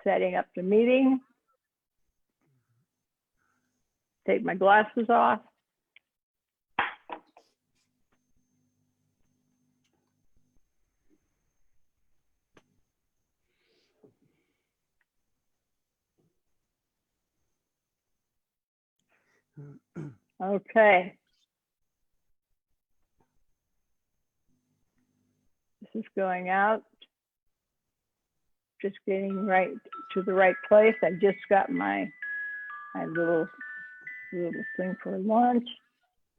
setting up the meeting. Take my glasses off. Okay. This is going out. Just getting right to the right place. I just got my little thing for launch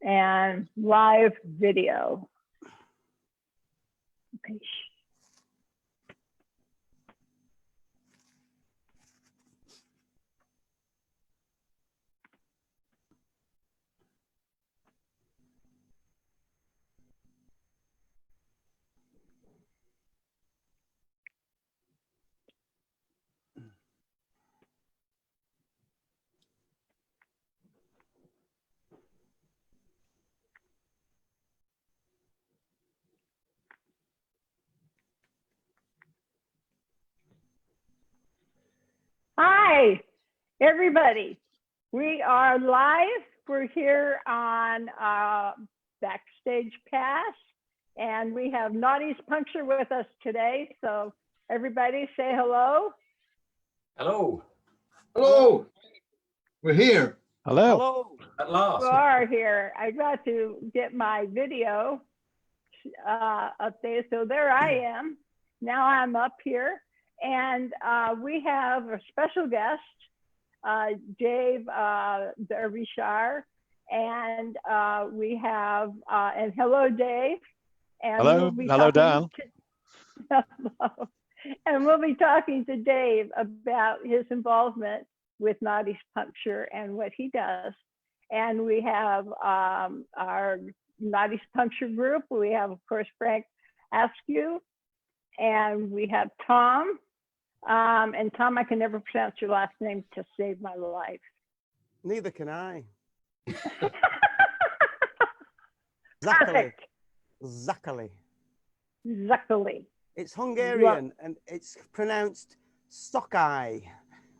and live video. Okay. Hi, everybody. We are live. We're here on Backstage Pass, and we have Noddy's Puncture with us today. So everybody say hello. Hello. Hello. We're here. Hello. Hello. At last. We are here. I got to get my video up there. So there I am. Now I'm up here. And we have a special guest, Dave Derbyshire, and we have, and hello, Dave. And hello, hello, Dan. Hello. And we'll be talking to Dave about his involvement with Noddy's Puncture and what he does. And we have our Noddy's Puncture group. We have, of course, Frank Askew, and we have Tom. And Tom, I can never pronounce your last name to save my life. Neither can I. Szakaly. Szakaly. Szakaly. It's Hungarian and it's pronounced Szakaly.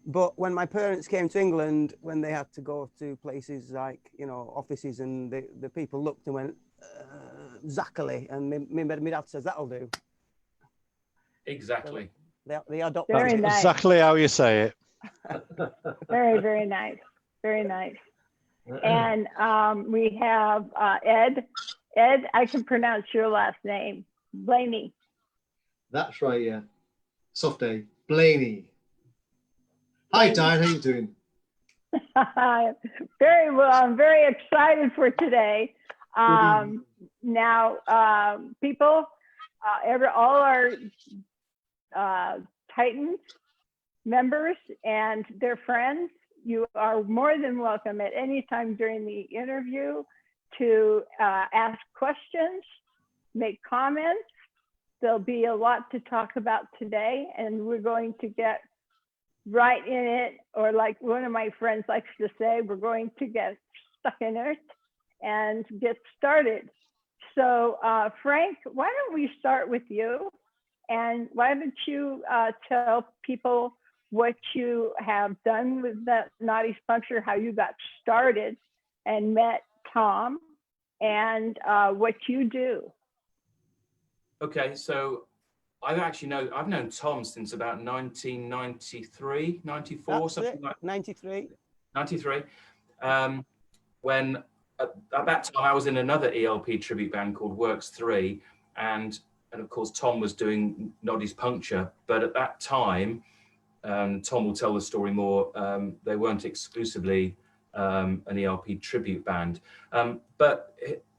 But when my parents came to England, when they had to go to places like, you know, offices, and the people looked and went, Szakaly, and my dad says, that'll do. Exactly. They adopted Very it. nice. Exactly how you say it. Very, very nice. Very nice. And we have Ed. Ed, I can pronounce your last name, Blaney. That's right, yeah. Soft A. Blaney. Hi, Dyanne. How you doing? Very well. I'm very excited for today. Now, people, all our Titans members and their friends, you are more than welcome at any time during the interview to ask questions, make comments. There'll be a lot to talk about today, and we're going to get right in it, or like one of my friends likes to say, we're going to get stuck in it and get started. So Frank, why don't we start with you? And why don't you tell people what you have done with that Noddy's Puncture, how you got started and met Tom, and what you do. Okay, so I've known Tom since about 1993, 94, That's something it. like 93. 93. When at that time I was in another ELP tribute band called Works 3, and of course Tom was doing Noddy's Puncture, but at that time, Tom will tell the story more, they weren't exclusively an ELP tribute band. But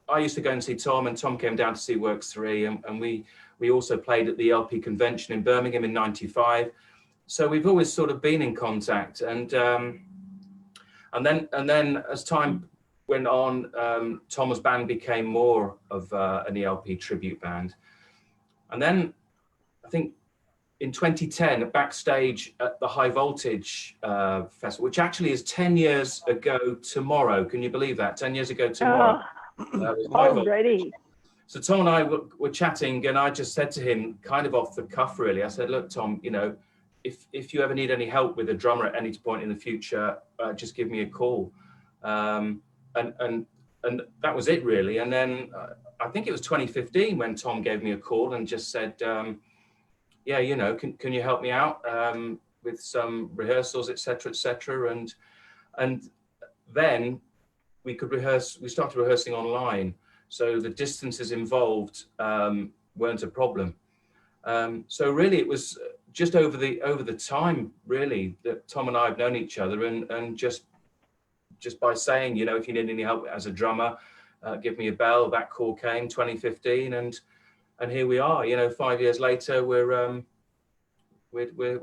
I used to go and see Tom, and Tom came down to see Works 3, and we also played at the ELP convention in Birmingham in 95. So we've always sort of been in contact, and then as time went on, Tom's band became more of an ELP tribute band. And then I think in 2010, Backstage at the High Voltage Festival, which actually is 10 years ago tomorrow. Can you believe that? 10 years ago tomorrow. Already. So Tom and I were chatting, and I just said to him, kind of off the cuff, really. I said, "Look, Tom, you know, if you ever need any help with a drummer at any point in the future, just give me a call. And that was it really. And then I think it was 2015 when Tom gave me a call and just said, yeah, you know, can you help me out with some rehearsals, etc., etc. And then we started rehearsing online. So the distances involved weren't a problem. So really it was just over the time really that Tom and I have known each other, and just by saying, you know, if you need any help as a drummer, give me a bell. That call came 2015, and here we are. You know, 5 years later, we're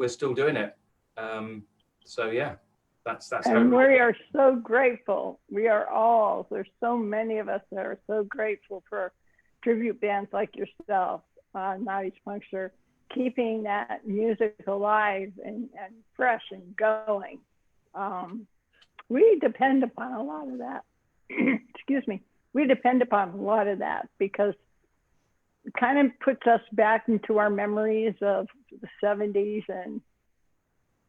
still doing it. So yeah, that's how. And we are so grateful. We are all. There's so many of us that are so grateful for tribute bands like yourself, Noddy's Puncture, keeping that music alive and fresh and going. We depend upon a lot of that. Excuse me. We depend upon a lot of that because it kind of puts us back into our memories of the 70s and,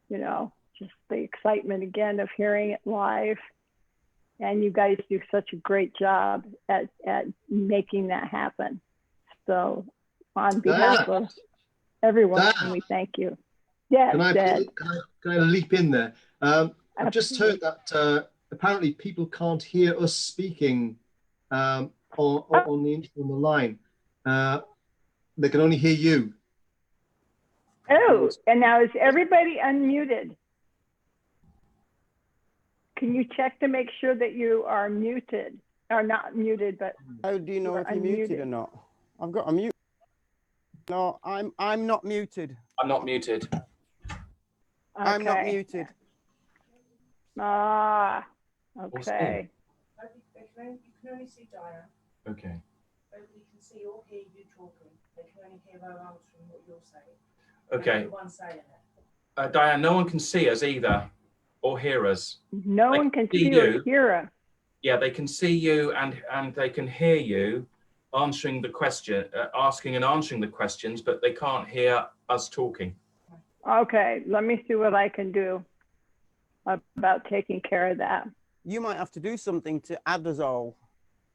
you know, just the excitement again of hearing it live. And you guys do such a great job at making that happen. So on behalf of everyone, we thank you. Yes, can I leap in there? I've just heard that apparently people can't hear us speaking on the line. They can only hear you. Oh, and now is everybody unmuted? Can you check to make sure that you are muted, or not muted, but how do you know if you're muted or not? I've got a mute. No, I'm not muted. I'm not muted. Okay. I'm not muted. Ah, okay. You can only see Dyanne. Okay. Nobody can see or hear you talking. They can only hear her answering what you're saying. Okay. Everyone saying it. Dyanne, no one can see us either, or hear us. No one can see or hear us. Yeah, they can see you and they can hear you answering the question, asking and answering the questions, but they can't hear us talking. Okay, let me see what I can do about taking care of that. You might have to do something to add us all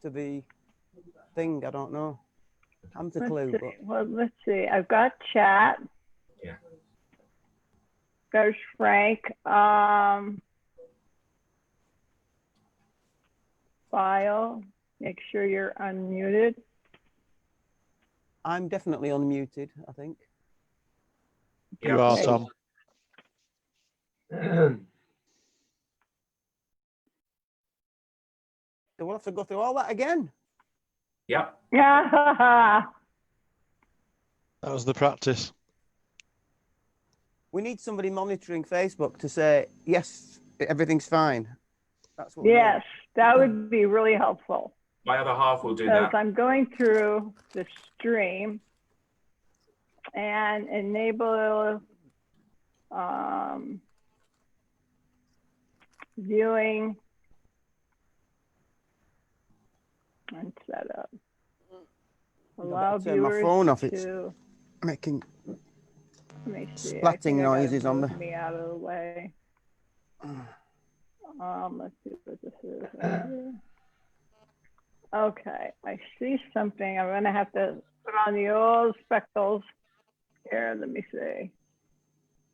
to the thing. I don't know. I'm the clue. But... Well, let's see. I've got chat. Yeah. There's Frank. File. Make sure you're unmuted. I'm definitely unmuted, I think. You are, Tom. So we'll have to go through all that again. Yeah. Yeah. That was the practice. We need somebody monitoring Facebook to say, yes, everything's fine. That's what yes, that would be really helpful. My other half will do Because that. I'm going through the stream and enable viewing and set up. Allow turn my viewers phone off. It's to making let me see. splatting I noises on the. me out of the way. Let's see what this is. Right here. Okay, I see something. I'm gonna have to put on the old spectacles. Here, let me see.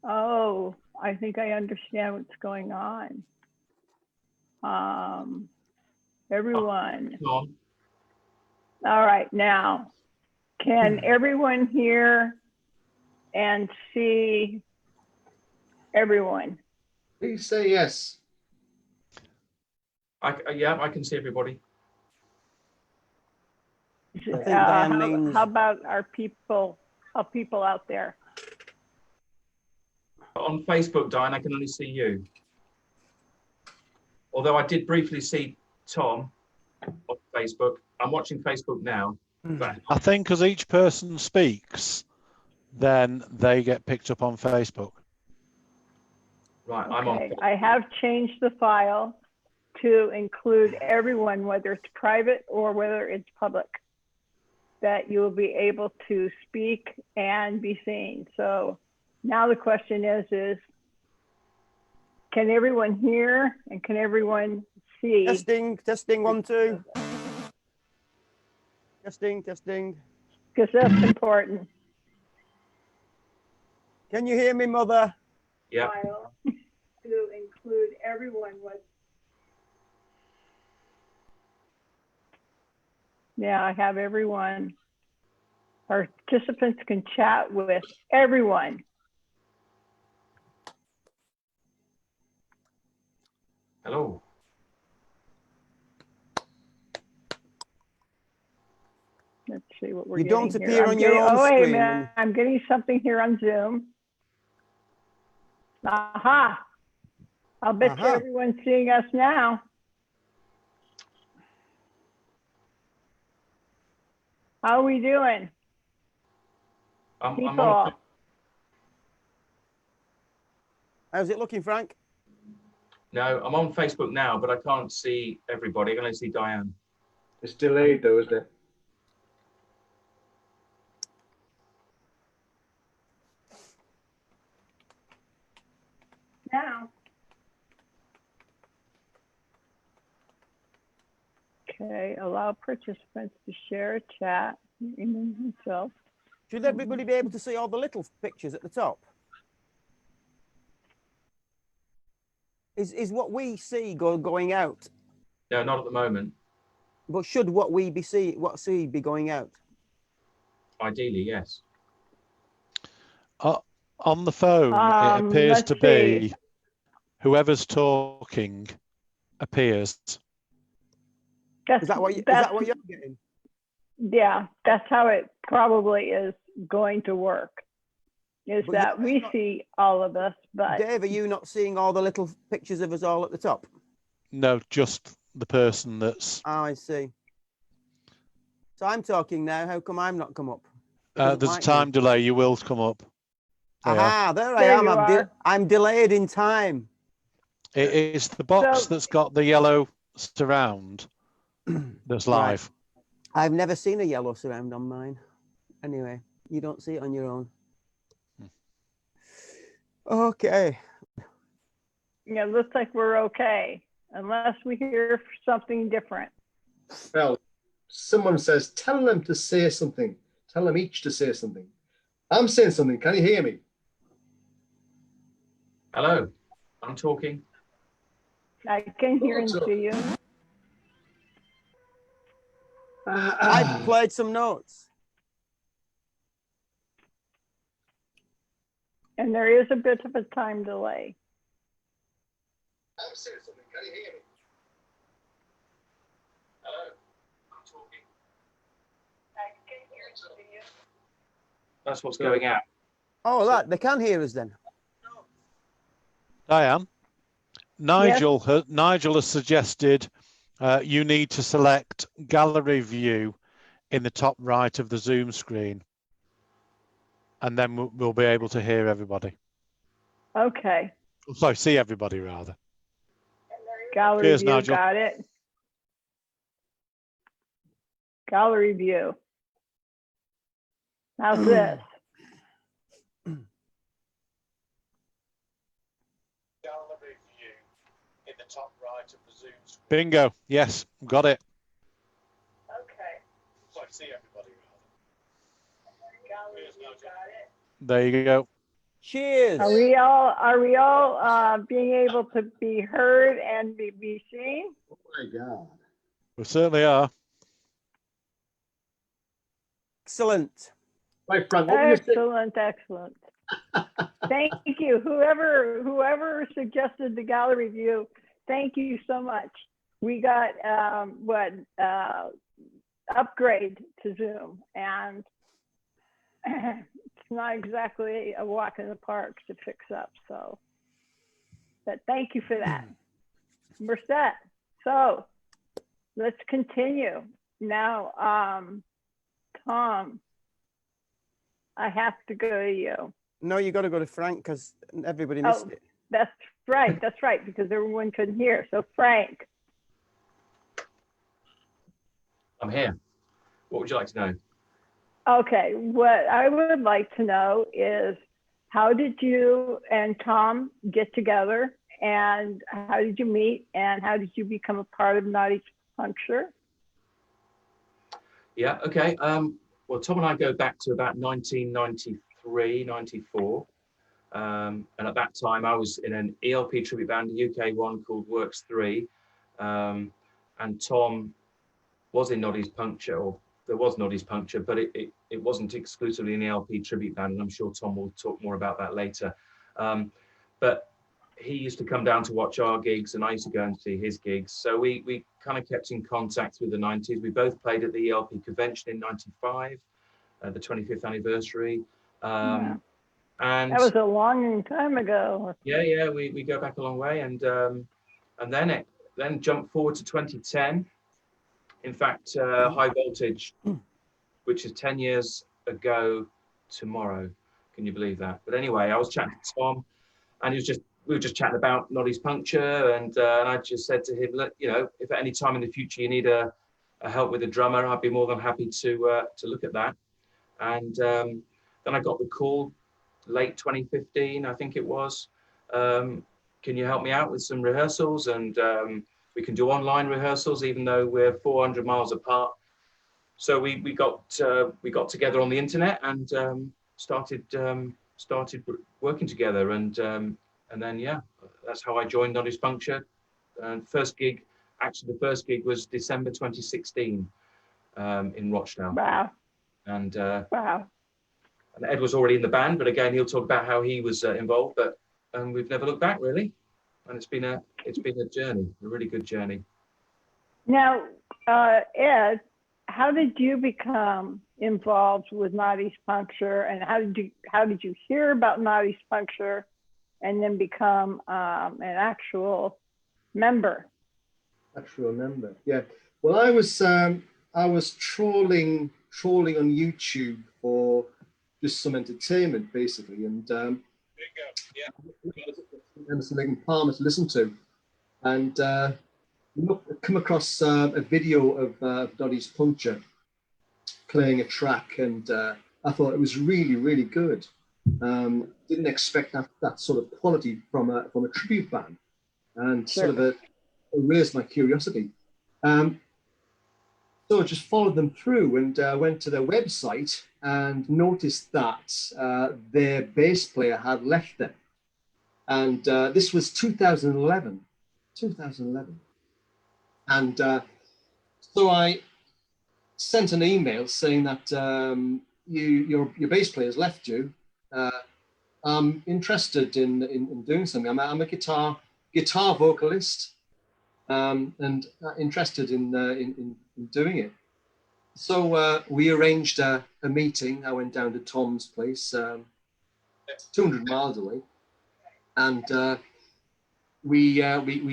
Oh, I think I understand what's going on. Everyone. Oh, All right, now, can everyone hear and see everyone? Please say yes. Yeah, I can see everybody. How about our people out there? On Facebook, Dyanne, I can only see you. Although I did briefly see Tom on Facebook. I'm watching Facebook now. But I think as each person speaks, then they get picked up on Facebook. right, Okay. I'm on. I have changed the file to include everyone, whether it's private or whether it's public, that you will be able to speak and be seen. So Now the question is can everyone hear and can everyone see? Testing, testing, 1, 2. Testing, testing. Because that's important. Can you hear me, Mother? Yeah. File to include everyone was. Yeah, I have everyone. Participants can chat with everyone. Hello. Let's see what we're You getting don't here. appear I'm on your getting- own oh, wait a screen. minute. I'm getting something here on Zoom. Aha. I'll bet you Aha. everyone's seeing us now. How are we doing? I'm People. on. How's it looking, Frank? No, I'm on Facebook now, but I can't see everybody. I can only see Dyanne. It's delayed though, isn't it? Now. Okay, allow participants to share a chat in himself. Should everybody be able to see all the little pictures at the top? Is what we see going out? No, not at the moment. But should what we be be going out? Ideally, yes. On the phone, it appears let's to be whoever's talking appears. That's, Is that what you're getting? Yeah, that's how it probably is going to work. Is But that you're we not- see all of us, but Dave, are you not seeing all the little pictures of us all at the top? No, just the person that's. Oh, I see. So I'm talking now. How come I'm not come up? It There's doesn't a like me. time delay. You will come up. There. Aha, there I There am. you are. I'm delayed in time. It is the box So- that's got the yellow surround that's live. I've never seen a yellow surround on mine. Anyway, you don't see it on your own. Okay. yeah, it looks like we're okay, unless we hear something different. Well, someone says, tell them to say something. Tell them each to say something. I'm saying something. Can you hear me? Hello. I'm talking. I can hear and so- see you. I played some notes. And there is a bit of a time delay. I'm saying something. Can you hear me? Hello. I'm talking. I can hear and see you. That's what's going out. Oh, that they can hear us then. Diane, Nigel has suggested you need to select gallery view in the top right of the Zoom screen, and then we'll be able to hear everybody. Okay, Sorry, see everybody rather. gallery Cheers, view, Nigel. got it. Gallery view. How's this? Gallery view in the top right of the Zoom screen. Bingo. Yes, got it. Okay, Sorry, see everybody rather. gallery view, got it. There you go. Cheers. Are we all being able to be heard and be seen? Oh my God. We certainly are. Excellent. Right, Frank, what were you saying? Excellent. Thank you. Whoever suggested the gallery view, thank you so much. We got upgrade to Zoom, and it's not exactly a walk in the park to fix up. So, but thank you for that. We're set. So let's continue now. Tom, I have to go to you. No, you got to go to Frank because everybody missed it. That's right. That's right, because everyone couldn't hear. So Frank, I'm here. What would you like to know? okay, what I would like to know is how did you and Tom get together, and how did you meet, and how did you become a part of Noddy's Puncture? Yeah, okay. Well, Tom and I go back to about 1993, 94. And at that time, I was in an ELP tribute band, a UK one called Works 3. And Tom was in Noddy's Puncture, or there was Noddy's Puncture, but it wasn't exclusively an ELP tribute band, and I'm sure Tom will talk more about that later. But he used to come down to watch our gigs, and I used to go and see his gigs. So we kind of kept in contact through the 90s. We both played at the ELP convention in 95, the 25th anniversary. Yeah. And That was a long time ago. yeah, we go back a long way, and then jump forward to 2010. In fact, High Voltage, which is 10 years ago tomorrow. Can you believe that? But anyway, I was chatting to Tom, and we were just chatting about Noddy's Puncture, and I just said to him, look, you know, if at any time in the future you need a help with a drummer, I'd be more than happy to look at that. And then I got the call late 2015, I think it was. Can you help me out with some rehearsals? And we can do online rehearsals, even though we're 400 miles apart. So we got together on the internet and started working together. And then, yeah, that's how I joined Noddy's Puncture. And the first gig was December 2016 in Rochdale. Wow. And wow. And Ed was already in the band, but again, he'll talk about how he was involved. But we've never looked back, really. And it's been a journey, a really good journey. Now, Ed, how did you become involved with Noddy's Puncture, and how did you hear about Noddy's Puncture, and then become an actual member? Actual member, yeah. Well, I was trolling on YouTube for just some entertainment, basically, and Emerson, Lake and Palmer to listen to, and come across a video of Noddy's Puncture playing a track, and I thought it was really, really good. Didn't expect that sort of quality from a tribute band, and Sure. sort of raised my curiosity. So I just followed them through and went to their website and noticed that their bass player had left them. And this was 2011. And so I sent an email saying that your bass player's left you. I'm interested in doing something. I'm a guitar vocalist, and interested in doing it. So we arranged a meeting. I went down to Tom's place, 200 miles away, and we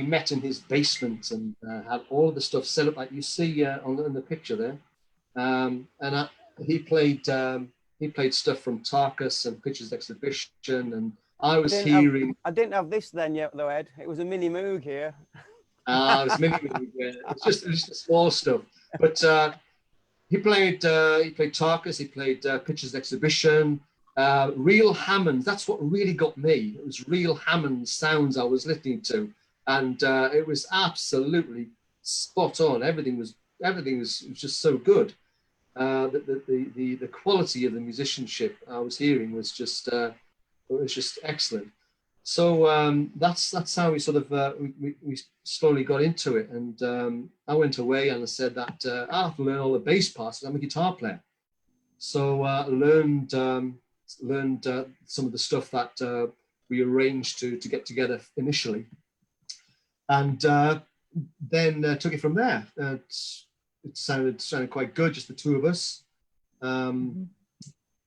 met in his basement and had all of the stuff set up like you see on the picture there. And he played stuff from Tarkus and Pictures Exhibition, and I didn't have this then yet though, Ed. It was a mini Moog here. It was mini Moog. Yeah. It's just small stuff. But he played Tarkus. He played Pictures Exhibition. Real Hammond. That's what really got me. It was real Hammond sounds I was listening to, and it was absolutely spot on. Everything was just so good. The quality of the musicianship I was hearing was just excellent. So that's how we sort of we slowly got into it, and I went away and I said that I have to learn all the bass parts. I'm a guitar player, so learned some of the stuff that we arranged to get together initially, and then took it from there. It sounded quite good, just the two of us.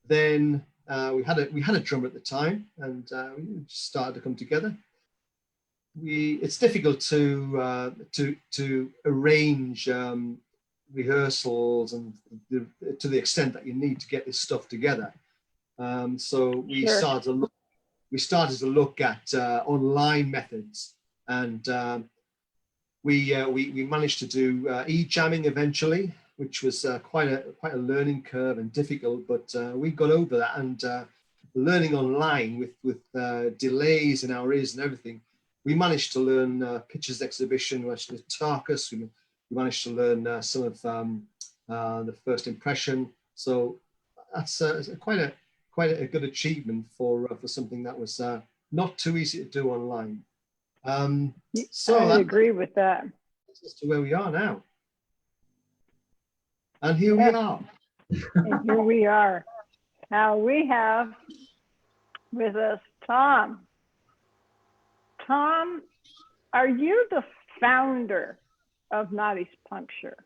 Then we had a drummer at the time, and we just started to come together. It's difficult to arrange rehearsals and to the extent that you need to get this stuff together. So we Sure. started to look at online methods, and we managed to do e-jamming eventually, which was quite a learning curve and difficult, but we got over that, and learning online with delays in our ears and everything, we managed to learn Pictures Exhibition, we managed to learn Tarkus, we managed to learn some of the First Impression. So that's quite a good achievement for something that was not too easy to do online. So I agree with that. That's to where we are now. And here we are. And here we are. Now we have with us Tom. Tom, are you the founder of Noddy's Puncture?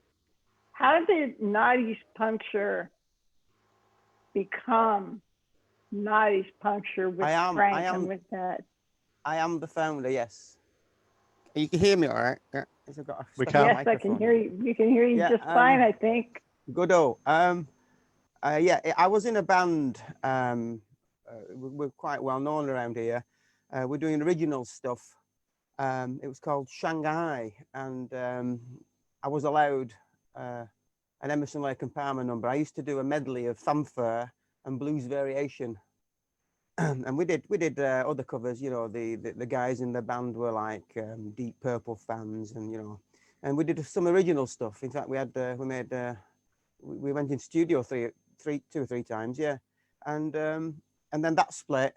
How did Noddy's Puncture become Noddy's Puncture with Frank and with Ted? I am the founder, yes. You can hear me all right? Yeah. We can. Yes, I can hear you. You can hear you just fine, I think. Good-o. Yeah, I was in a band. We're quite well known around here. We're doing original stuff. It was called Shanghai, and I was allowed an Emerson, Lake and Palmer number. I used to do a medley of fanfare and blues variation, and we did other covers. You know, the guys in the band were like Deep Purple fans, and you know, and we did some original stuff. In fact, we went in studio two or three times, yeah, and then that split.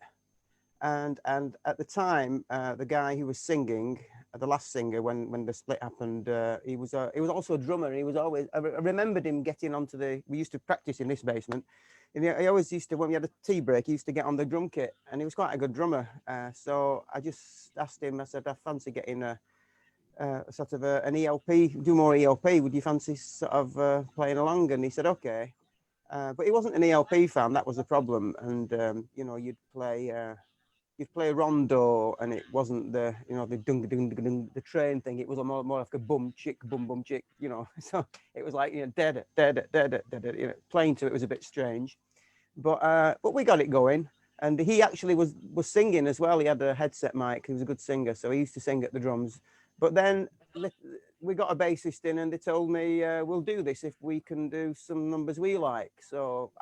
And at the time, the guy who was singing, the last singer, when the split happened, he was also a drummer. He was always, I remembered him getting onto we used to practice in this basement. And he always used to, when we had a tea break, he used to get on the drum kit, and he was quite a good drummer. So I just asked him, I said, I fancy getting sort of an ELP, do more ELP. Would you fancy sort of playing along? And he said, okay. But he wasn't an ELP fan. That was the problem. And, you know, you'd play rondo, and it wasn't the, you know, the dung dung dung dung, the train thing. It was more like a bum chick, you know. So it was like, you know, dead, you know, playing to it was a bit strange, but we got it going. And he actually was singing as well. He had a headset mic. He was a good singer, so he used to sing at the drums. But then we got a bassist in, and they told me, we'll do this if we can do some numbers we like. So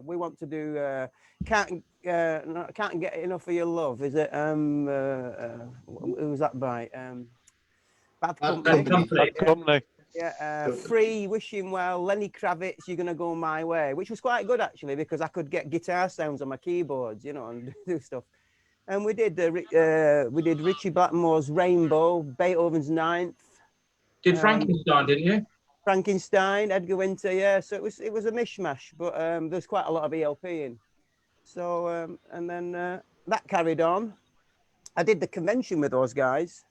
we want to do Can't Get Enough of Your Love. Is it who was that by? Bad Company. Yeah, Free, Wishing Well, Lenny Kravitz, You're Gonna Go My Way, which was quite good actually, because I could get guitar sounds on my keyboards, you know, and do stuff. And we did Richie Blackmore's Rainbow, Beethoven's Ninth. Did Frankenstein, didn't you? Frankenstein, Edgar Winter, yeah. So it was a mishmash, but there's quite a lot of ELP in. So and then that carried on. I did the convention with those guys.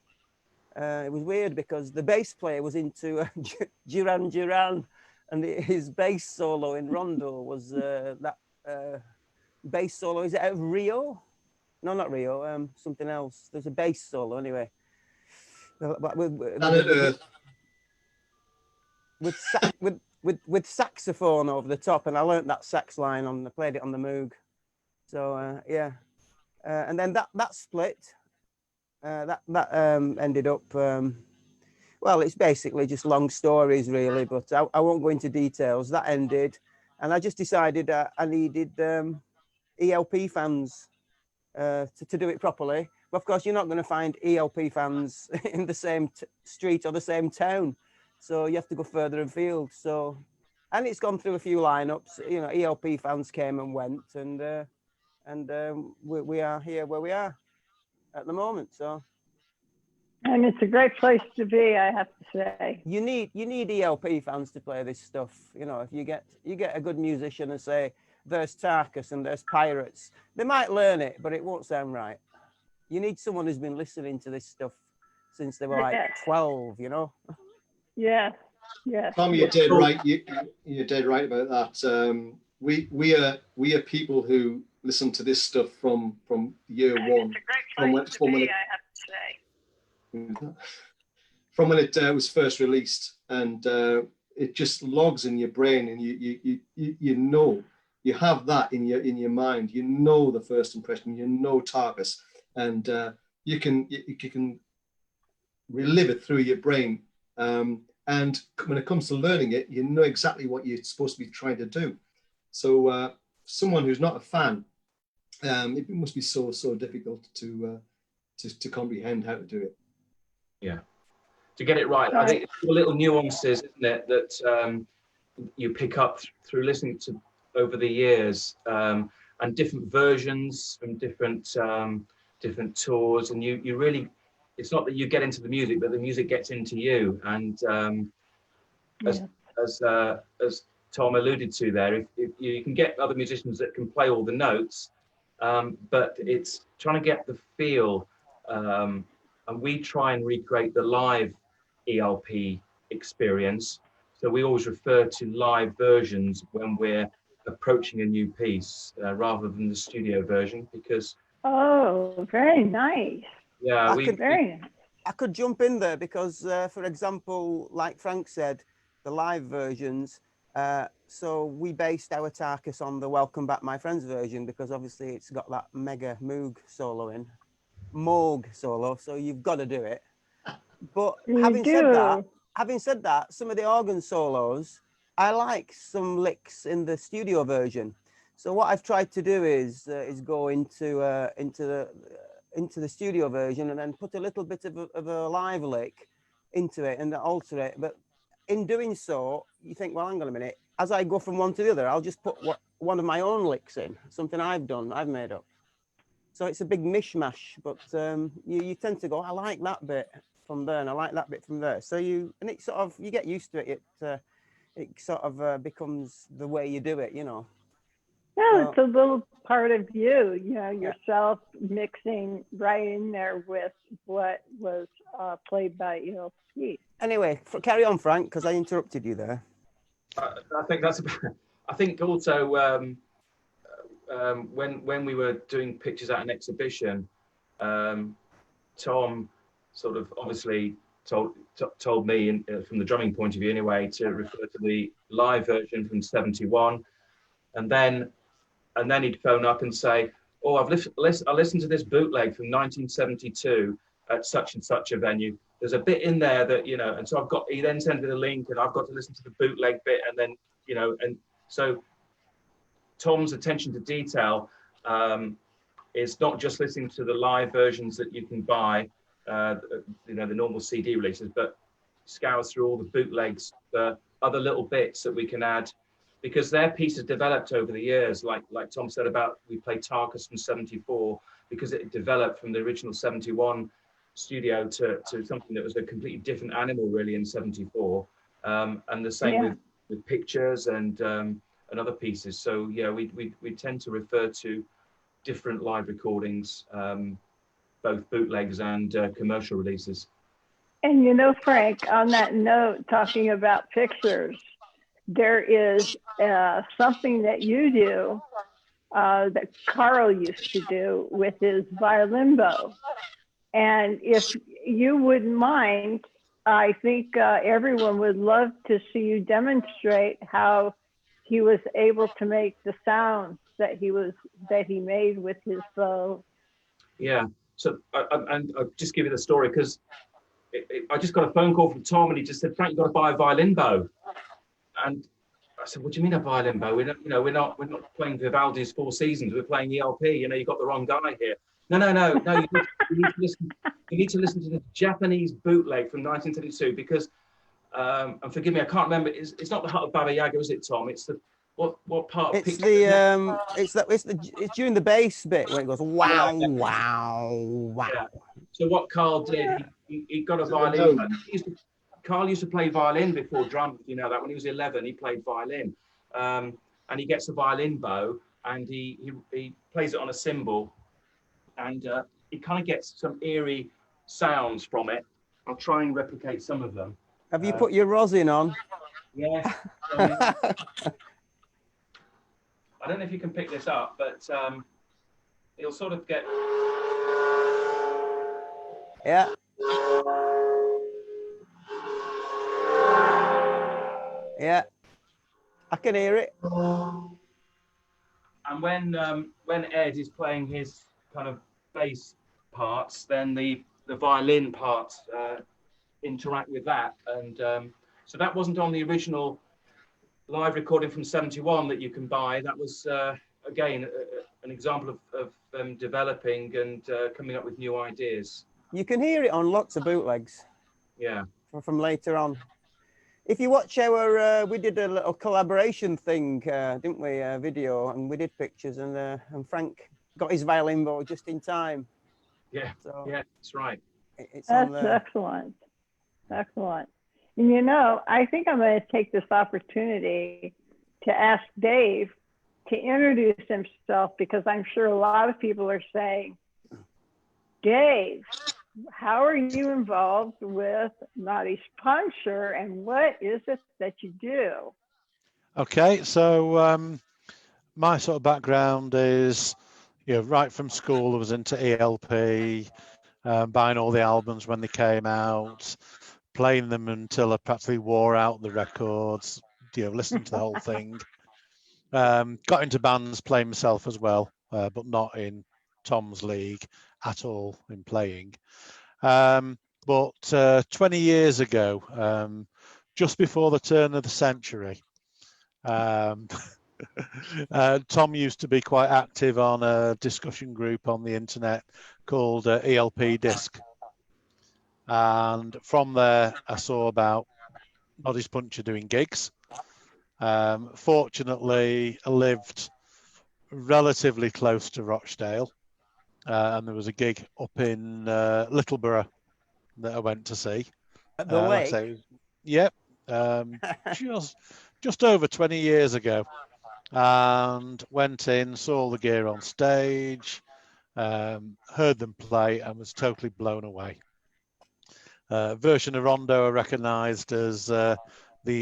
It was weird because the bass player was into Duran Duran, and his bass solo in Rondo was that bass solo. Is it out of Rio? No, not Rio. Something else. There's a bass solo anyway. With saxophone over the top, and I learnt that sax line I played it on the Moog. So yeah, and then that split. That ended up. Well, it's basically just long stories, really, but I won't go into details. That ended, and I just decided I needed ELP fans to do it properly. But of course, you're not going to find ELP fans in the same street or the same town, so you have to go further afield. So, and it's gone through a few lineups. You know, ELP fans came and went, and we are here where we are at the moment. So, and it's a great place to be, I have to say. You need ELP fans to play this stuff. You know, if you get a good musician and say there's Tarkus and there's Pirates, they might learn it, but it won't sound right. You need someone who's been listening to this stuff since they were like 12, you know. Yes. Tom, you're dead right. You're dead right about that. We are people who listen to this stuff from year one. From when it was first released, and it just logs in your brain, and you know, you have that in your mind. You know the first impression. You know Tarkus, and you can relive it through your brain. And when it comes to learning it, you know exactly what you're supposed to be trying to do. So someone who's not a fan, it must be so difficult to comprehend how to do it. Yeah, to get it right. I think it's the little nuances, isn't it, that you pick up through listening to over the years, and different versions from different tours, and you really, it's not that you get into the music, but the music gets into you. And as Tom alluded to there, if you can get other musicians that can play all the notes, but it's trying to get the feel, and we try and recreate the live ELP experience. So we always refer to live versions when we're approaching a new piece, rather than the studio version, because very nice. Yeah, I could jump in there because, for example, like Frank said, the live versions. So we based our Tarkus on the Welcome Back My Friends version because obviously it's got that mega Moog solo in, Moog solo. So you've got to do it. But having said that, some of the organ solos, I like some licks in the studio version. So what I've tried to do is go into the studio version and then put a little bit of a live lick into it and alter it. But in doing so, you think, well, hang on a minute. As I go from one to the other, I'll just put one of my own licks in, something I've made up. So it's a big mishmash, but you tend to go, I like that bit from there and I like that bit from there. So you get used to it. It sort of becomes the way you do it, you know. Yeah, it's a little part of you, yourself mixing right in there with what was played by ELP. Anyway, carry on, Frank, because I interrupted you there. I think also when we were doing pictures at an exhibition, Tom sort of obviously told me, from the drumming point of view anyway, to refer to the live version from '71, and then he'd phone up and say, "Oh, I listened to this bootleg from 1972 at such and such a venue. There's a bit in there that, and so he then sent me the link and I've got to listen to the bootleg bit." And then, and so Tom's attention to detail is not just listening to the live versions that you can buy, the normal CD releases, but scours through all the bootlegs, the other little bits that we can add, because their pieces developed over the years. Like Tom said about, we played Tarkus from '74 because it developed from the original '71 studio to something that was a completely different animal really in '74, and the same with pictures and other pieces. So yeah, we tend to refer to different live recordings, both bootlegs and commercial releases. And Frank, on that note, talking about pictures, there is something that you do that Carl used to do with his violin bow. And if you wouldn't mind, I think everyone would love to see you demonstrate how he was able to make the sounds that he made with his bow. Yeah. So I'll just give you the story, because I just got a phone call from Tom and he just said, "Frank, you've got to buy a violin bow." And I said, "What do you mean a violin bow? We're not playing Vivaldi's Four Seasons. We're playing ELP. You've got the wrong guy here." No. You need to listen to the Japanese bootleg from 1972, because, and forgive me, I can't remember. It's not the Hut of Baba Yaga, is it, Tom? It's the what part? Of it's it's during the bass bit when it goes wow, wow, wow. Yeah. So what Carl did, he got a violin. Carl used to play violin before drums. You know that when he was 11, he played violin, and he gets a violin bow and he plays it on a cymbal, and he kind of gets some eerie sounds from it. I'll try and replicate some of them. Have you put your rosin on? Yes. I don't know if you can pick this up, but you'll sort of get. Yeah. Yeah, I can hear it. And when Ed is playing his kind of bass parts, then the violin parts interact with that, and so that wasn't on the original live recording from '71 that you can buy. That was again an example of developing and coming up with new ideas. You can hear it on lots of bootlegs. Yeah. From later on. If you watch our, we did a little collaboration thing, didn't we? A video, and we did pictures, and Frank got his violin bow just in time. Yeah. So yeah, that's right. It's That's on there. excellent. Excellent. And you know, I think I'm going to take this opportunity to ask Dave to introduce himself, because I'm sure a lot of people are saying, Dave, how are you involved with Noddy's Puncture, and what is it that you do? Okay, so my sort of background is, right from school I was into ELP, buying all the albums when they came out, playing them until I practically wore out the records, listening to the whole thing. Got into bands playing myself as well, but not in Tom's league at all in playing. But 20 years ago, just before the turn of the century, Tom used to be quite active on a discussion group on the internet called ELP Disc. And from there, I saw about Noddy's Puncture doing gigs. Fortunately, I lived relatively close to Rochdale, and there was a gig up in Littleborough that I went to see. At the lake? Yep, just over 20 years ago, and went in, saw the gear on stage, heard them play, and was totally blown away. Version of Rondo I recognised as the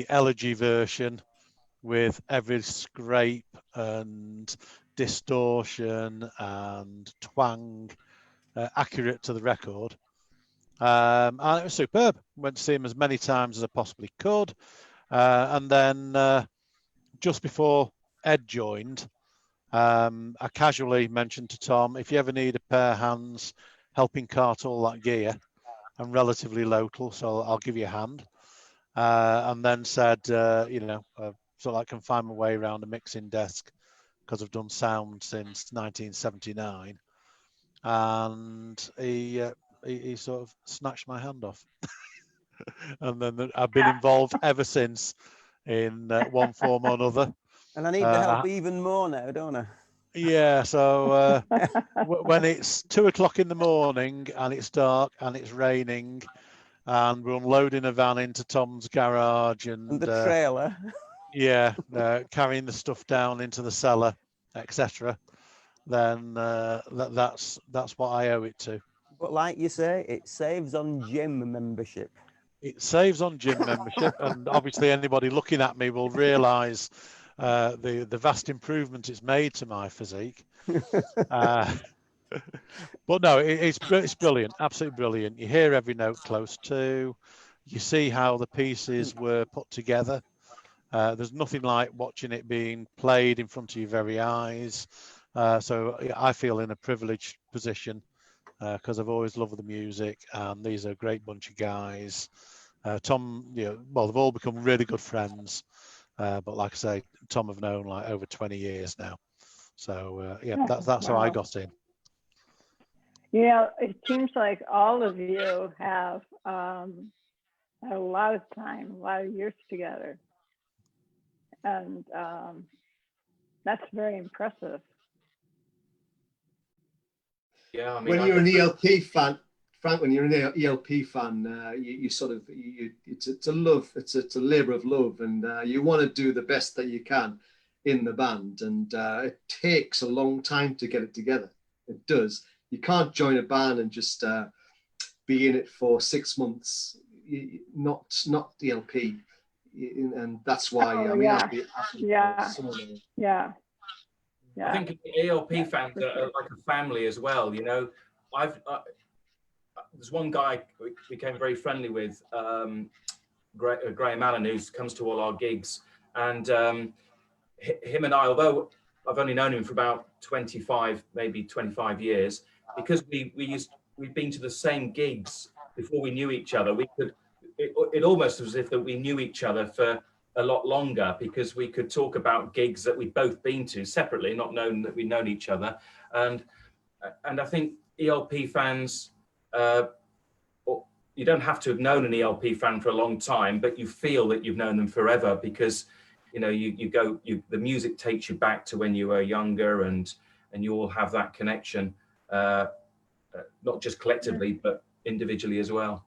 Elegy version, with every scrape and distortion and twang accurate to the record. And it was superb. Went to see him as many times as I possibly could. And then just before Ed joined, I casually mentioned to Tom, if you ever need a pair of hands helping cart all that gear, I'm relatively local, so I'll give you a hand. And then said, so I can find my way around a mixing desk because I've done sound since 1979. And he sort of snatched my hand off. And then I've been involved ever since in one form or another. And I need the help even more now, don't I? Yeah, so when it's 2 o'clock in the morning and it's dark and it's raining and we're unloading a van into Tom's garage and the trailer. Carrying the stuff down into the cellar, etc., then that's what I owe it to. But like you say, it saves on gym membership. It saves on gym membership, and obviously anybody looking at me will realise the vast improvement it's made to my physique. But no, it's brilliant, absolutely brilliant. You hear every note close to, you see how the pieces were put together. There's nothing like watching it being played in front of your very eyes. So I feel in a privileged position because I've always loved the music, and these are a great bunch of guys. Tom, they've all become really good friends. But like I say, Tom I've known like over 20 years now. So that's how I got in. It seems like all of you have a lot of time, a lot of years together. And that's very impressive. Yeah, I mean, when you're an ELP fan, Frank, when you're an ELP fan, it's a love, it's a labour of love, and you want to do the best that you can in the band, and it takes a long time to get it together. It does. You can't join a band and just be in it for 6 months. Not ELP, and that's why I think ELP fans are like a family as well. There's one guy we became very friendly with, Graham Allen, who comes to all our gigs, and him and I, although I've only known him for about 25 years, because we've been to the same gigs before we knew each other. It almost was as if that we knew each other for a lot longer, because we could talk about gigs that we'd both been to separately, not known that we'd known each other. And I think ELP fans, you don't have to have known an ELP fan for a long time, but you feel that you've known them forever, because you know, the music takes you back to when you were younger, and you all have that connection, not just collectively, but individually as well.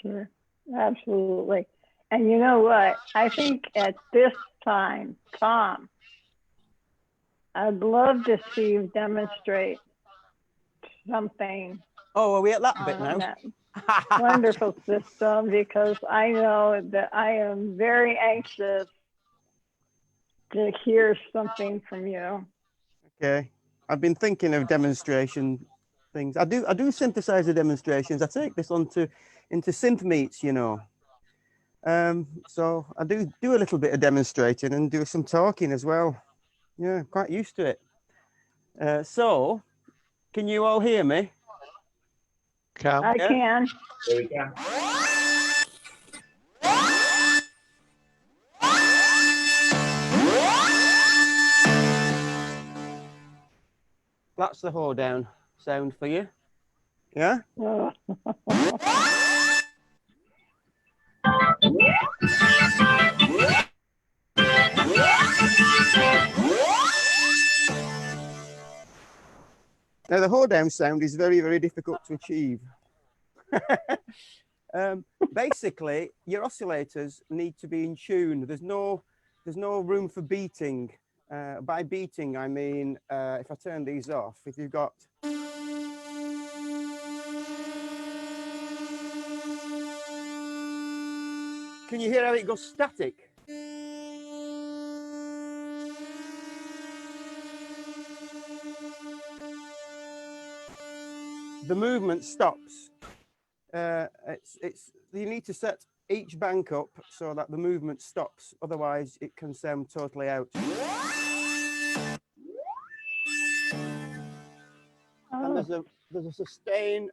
Sure, absolutely. And you know what? I think at this time, Tom, I'd love to see you demonstrate something. Oh, are we at that bit now? That wonderful system, because I know that I am very anxious to hear something from you. Okay, I've been thinking of demonstration things. I do synthesizer demonstrations. I take this into synth meets, you know. So I do a little bit of demonstrating and do some talking as well. Yeah, quite used to it. So, can you all hear me? I can. There we go. That's the hold down sound for you. Yeah? Now the hold down sound is very, very difficult to achieve. Basically, your oscillators need to be in tune. There's no room for beating. By beating, I mean, if I turn these off, if you've got... Can you hear how it goes static? The movement stops. You need to set each bank up so that the movement stops. Otherwise, it can sound totally out. And there's a sustain.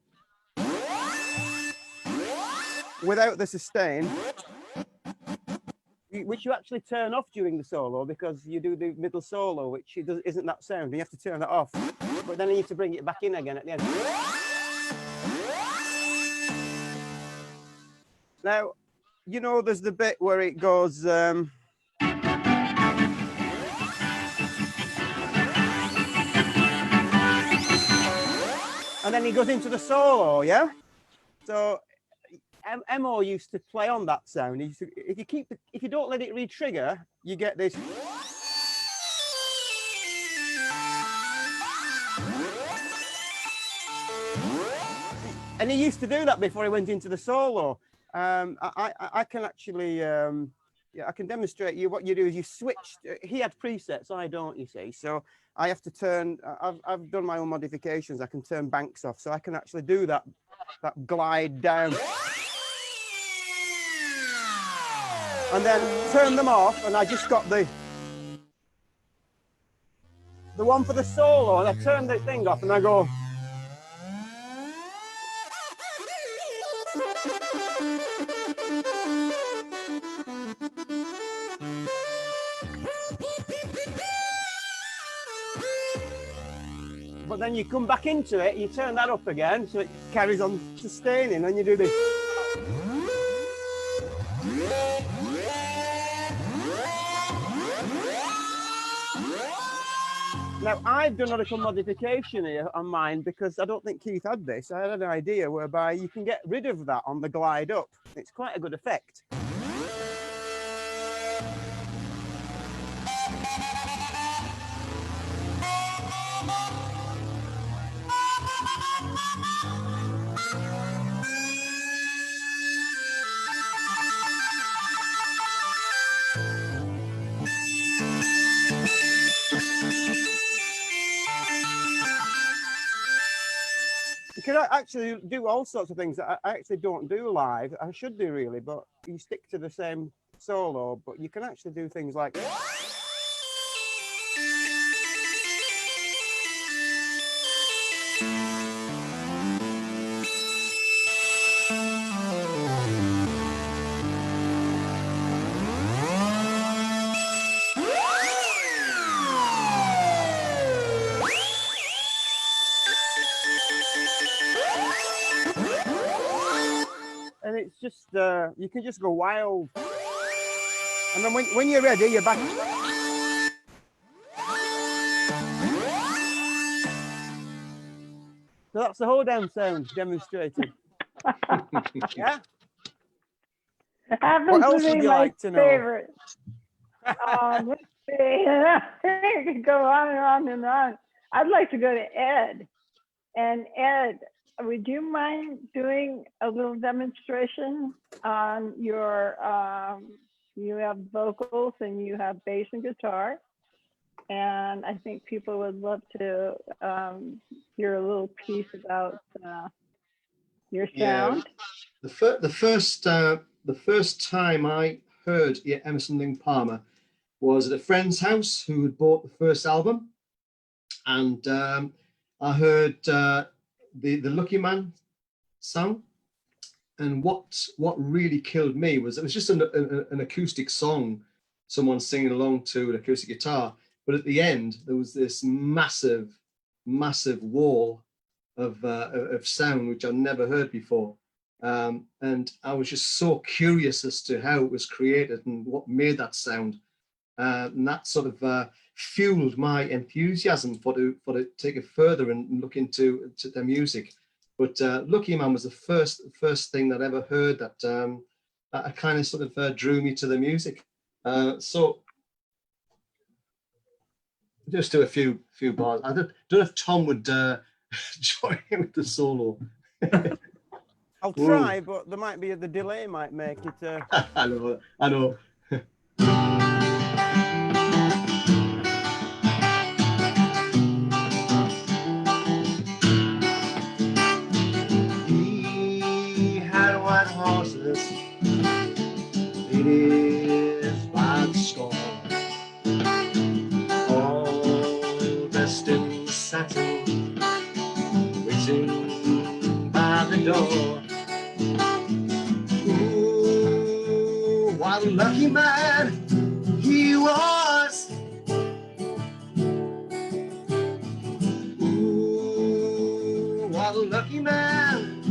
Without the sustain, which you actually turn off during the solo, because you do the middle solo, which isn't that sound. You have to turn it off, but then you need to bring it back in again at the end. Now, you know, there's the bit where it goes. And then he goes into the solo, yeah? So Mo used to play on that sound. If you don't let it re-trigger, you get this. And he used to do that before he went into the solo. I can actually, I can demonstrate you. What you do is you switch. He had presets, I don't, you see. So I have to turn, I've done my own modifications. I can turn banks off, so I can actually do that glide down. And then turn them off, and I just got the one for the solo, and I turn the thing off, and I go. But then you come back into it, you turn that up again, so it carries on sustaining, and you do this. Now, I've done a little modification here on mine, because I don't think Keith had this. I had an idea whereby you can get rid of that on the glide up. It's quite a good effect. You can actually do all sorts of things that I actually don't do live. I should do really, but you stick to the same solo, but you can actually do things like... it's just you can just go wild. And then when you're ready, you're back. So that's the whole damn sound demonstrated. Yeah. Happens What else to would be you my like to know? favorite. Let's see. I could go on and on and on. I'd like to go to Ed. And Ed, would you mind doing a little demonstration on your, you have vocals and you have bass and guitar. And I think people would love to hear a little piece about your sound. Yeah. The first time I heard Emerson Lake Palmer was at a friend's house who had bought the first album, and I heard the Lucky Man song. And what really killed me was it was just an acoustic song, someone singing along to an acoustic guitar. But at the end, there was this massive wall of sound which I'd never heard before. And I was just so curious as to how it was created and what made that sound. And that sort of fueled my enthusiasm for to take it further and look into their music. But Lucky Man was the first thing that I ever heard that kind of sort of drew me to the music. So just do a few bars. I don't know if Tom would join in with the solo. I'll try, but there might be the delay might make it. I know. He had white horses in his black storm, all dressed in satin, waiting by the door. Ooh, what a lucky man he was. Ooh, what a lucky man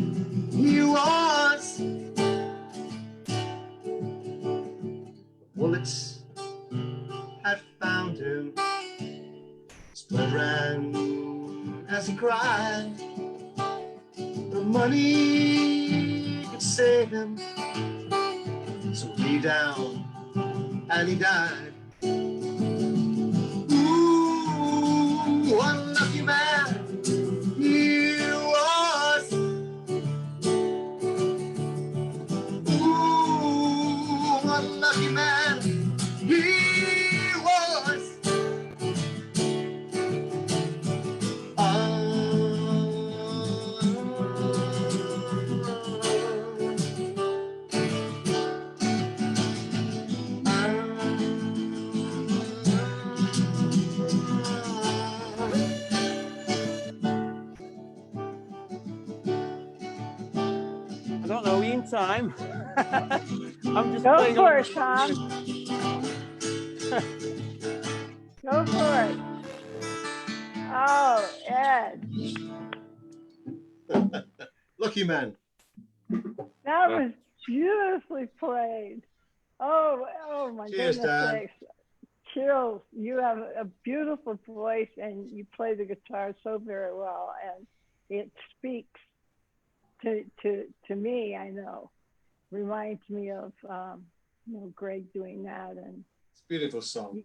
he was. Bullets had found him. His blood ran as he cried. The money could save him, so lay down and he died. Ooh, what a lucky man he was. Ooh, what a lucky man he was. I don't know. Are we in time? I'm just Go playing for on it, Tom. Go for it. Oh, Ed. Lucky man. That was beautifully played. Oh my Cheers, goodness Dad. sakes. Chills. You have a beautiful voice and you play the guitar so very well, and it speaks to me, I know. Reminds me of Greg doing that, and It's a beautiful song.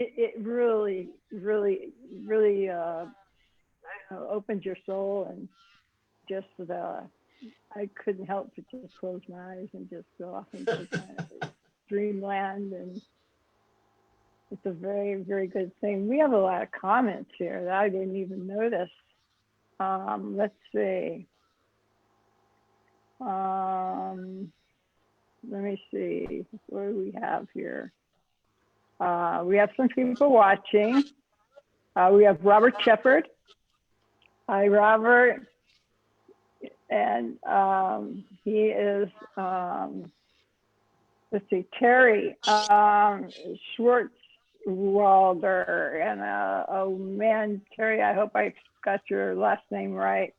it really opens your soul, and just I couldn't help but just close my eyes and just go off into kind of dreamland, and it's a very, very good thing. We have a lot of comments here that I didn't even notice. Let's see. Let me see. What do we have here? We have some people watching. We have Robert Shepard. Hi, Robert. And he is, let's see, Terry Schwartzwalder. And oh man, Terry, I hope I got your last name right.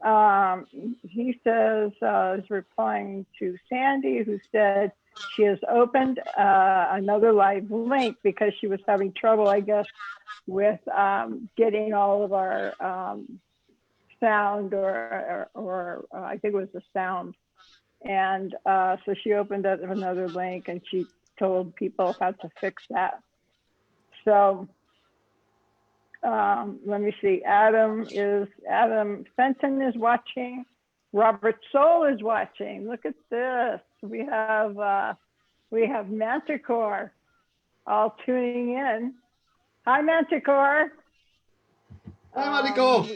He says, is replying to Sandy, who said she has opened another live link because she was having trouble, I guess, with getting all of our sound or I think it was the sound. And so she opened up another link and she told people how to fix that. So let me see. Adam Fenton is watching. Robert Soul is watching. Look at this. We have Manticore all tuning in. Hi, Manticore. Hi, Manticore.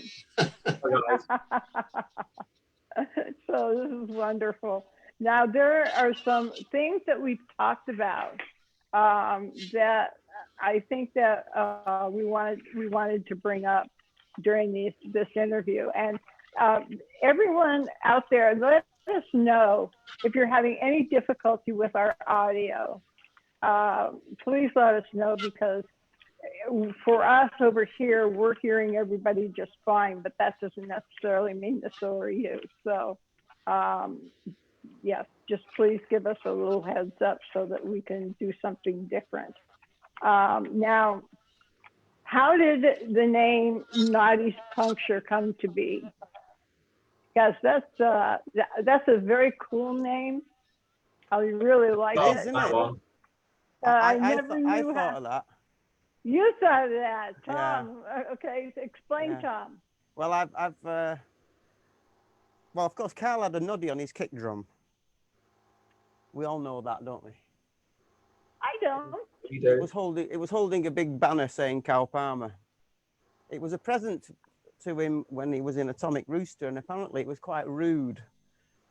So this is wonderful. Now there are some things that we've talked about that I think that we wanted to bring up during this interview. And everyone out there, let us know if you're having any difficulty with our audio. Please let us know, because for us over here, we're hearing everybody just fine, but that doesn't necessarily mean that so are you. So yes, just please give us a little heads up so that we can do something different. Now, how did the name Noddy's Puncture come to be? Because that's a very cool name. I really like it. Isn't it? I thought of that. You thought of that, Tom. Yeah. Okay, explain, Tom. Well, well, of course, Carl had a Noddy on his kick drum. We all know that, don't we? I don't. It was holding a big banner saying Carl Palmer. It was a present to him when he was in Atomic Rooster, and apparently it was quite rude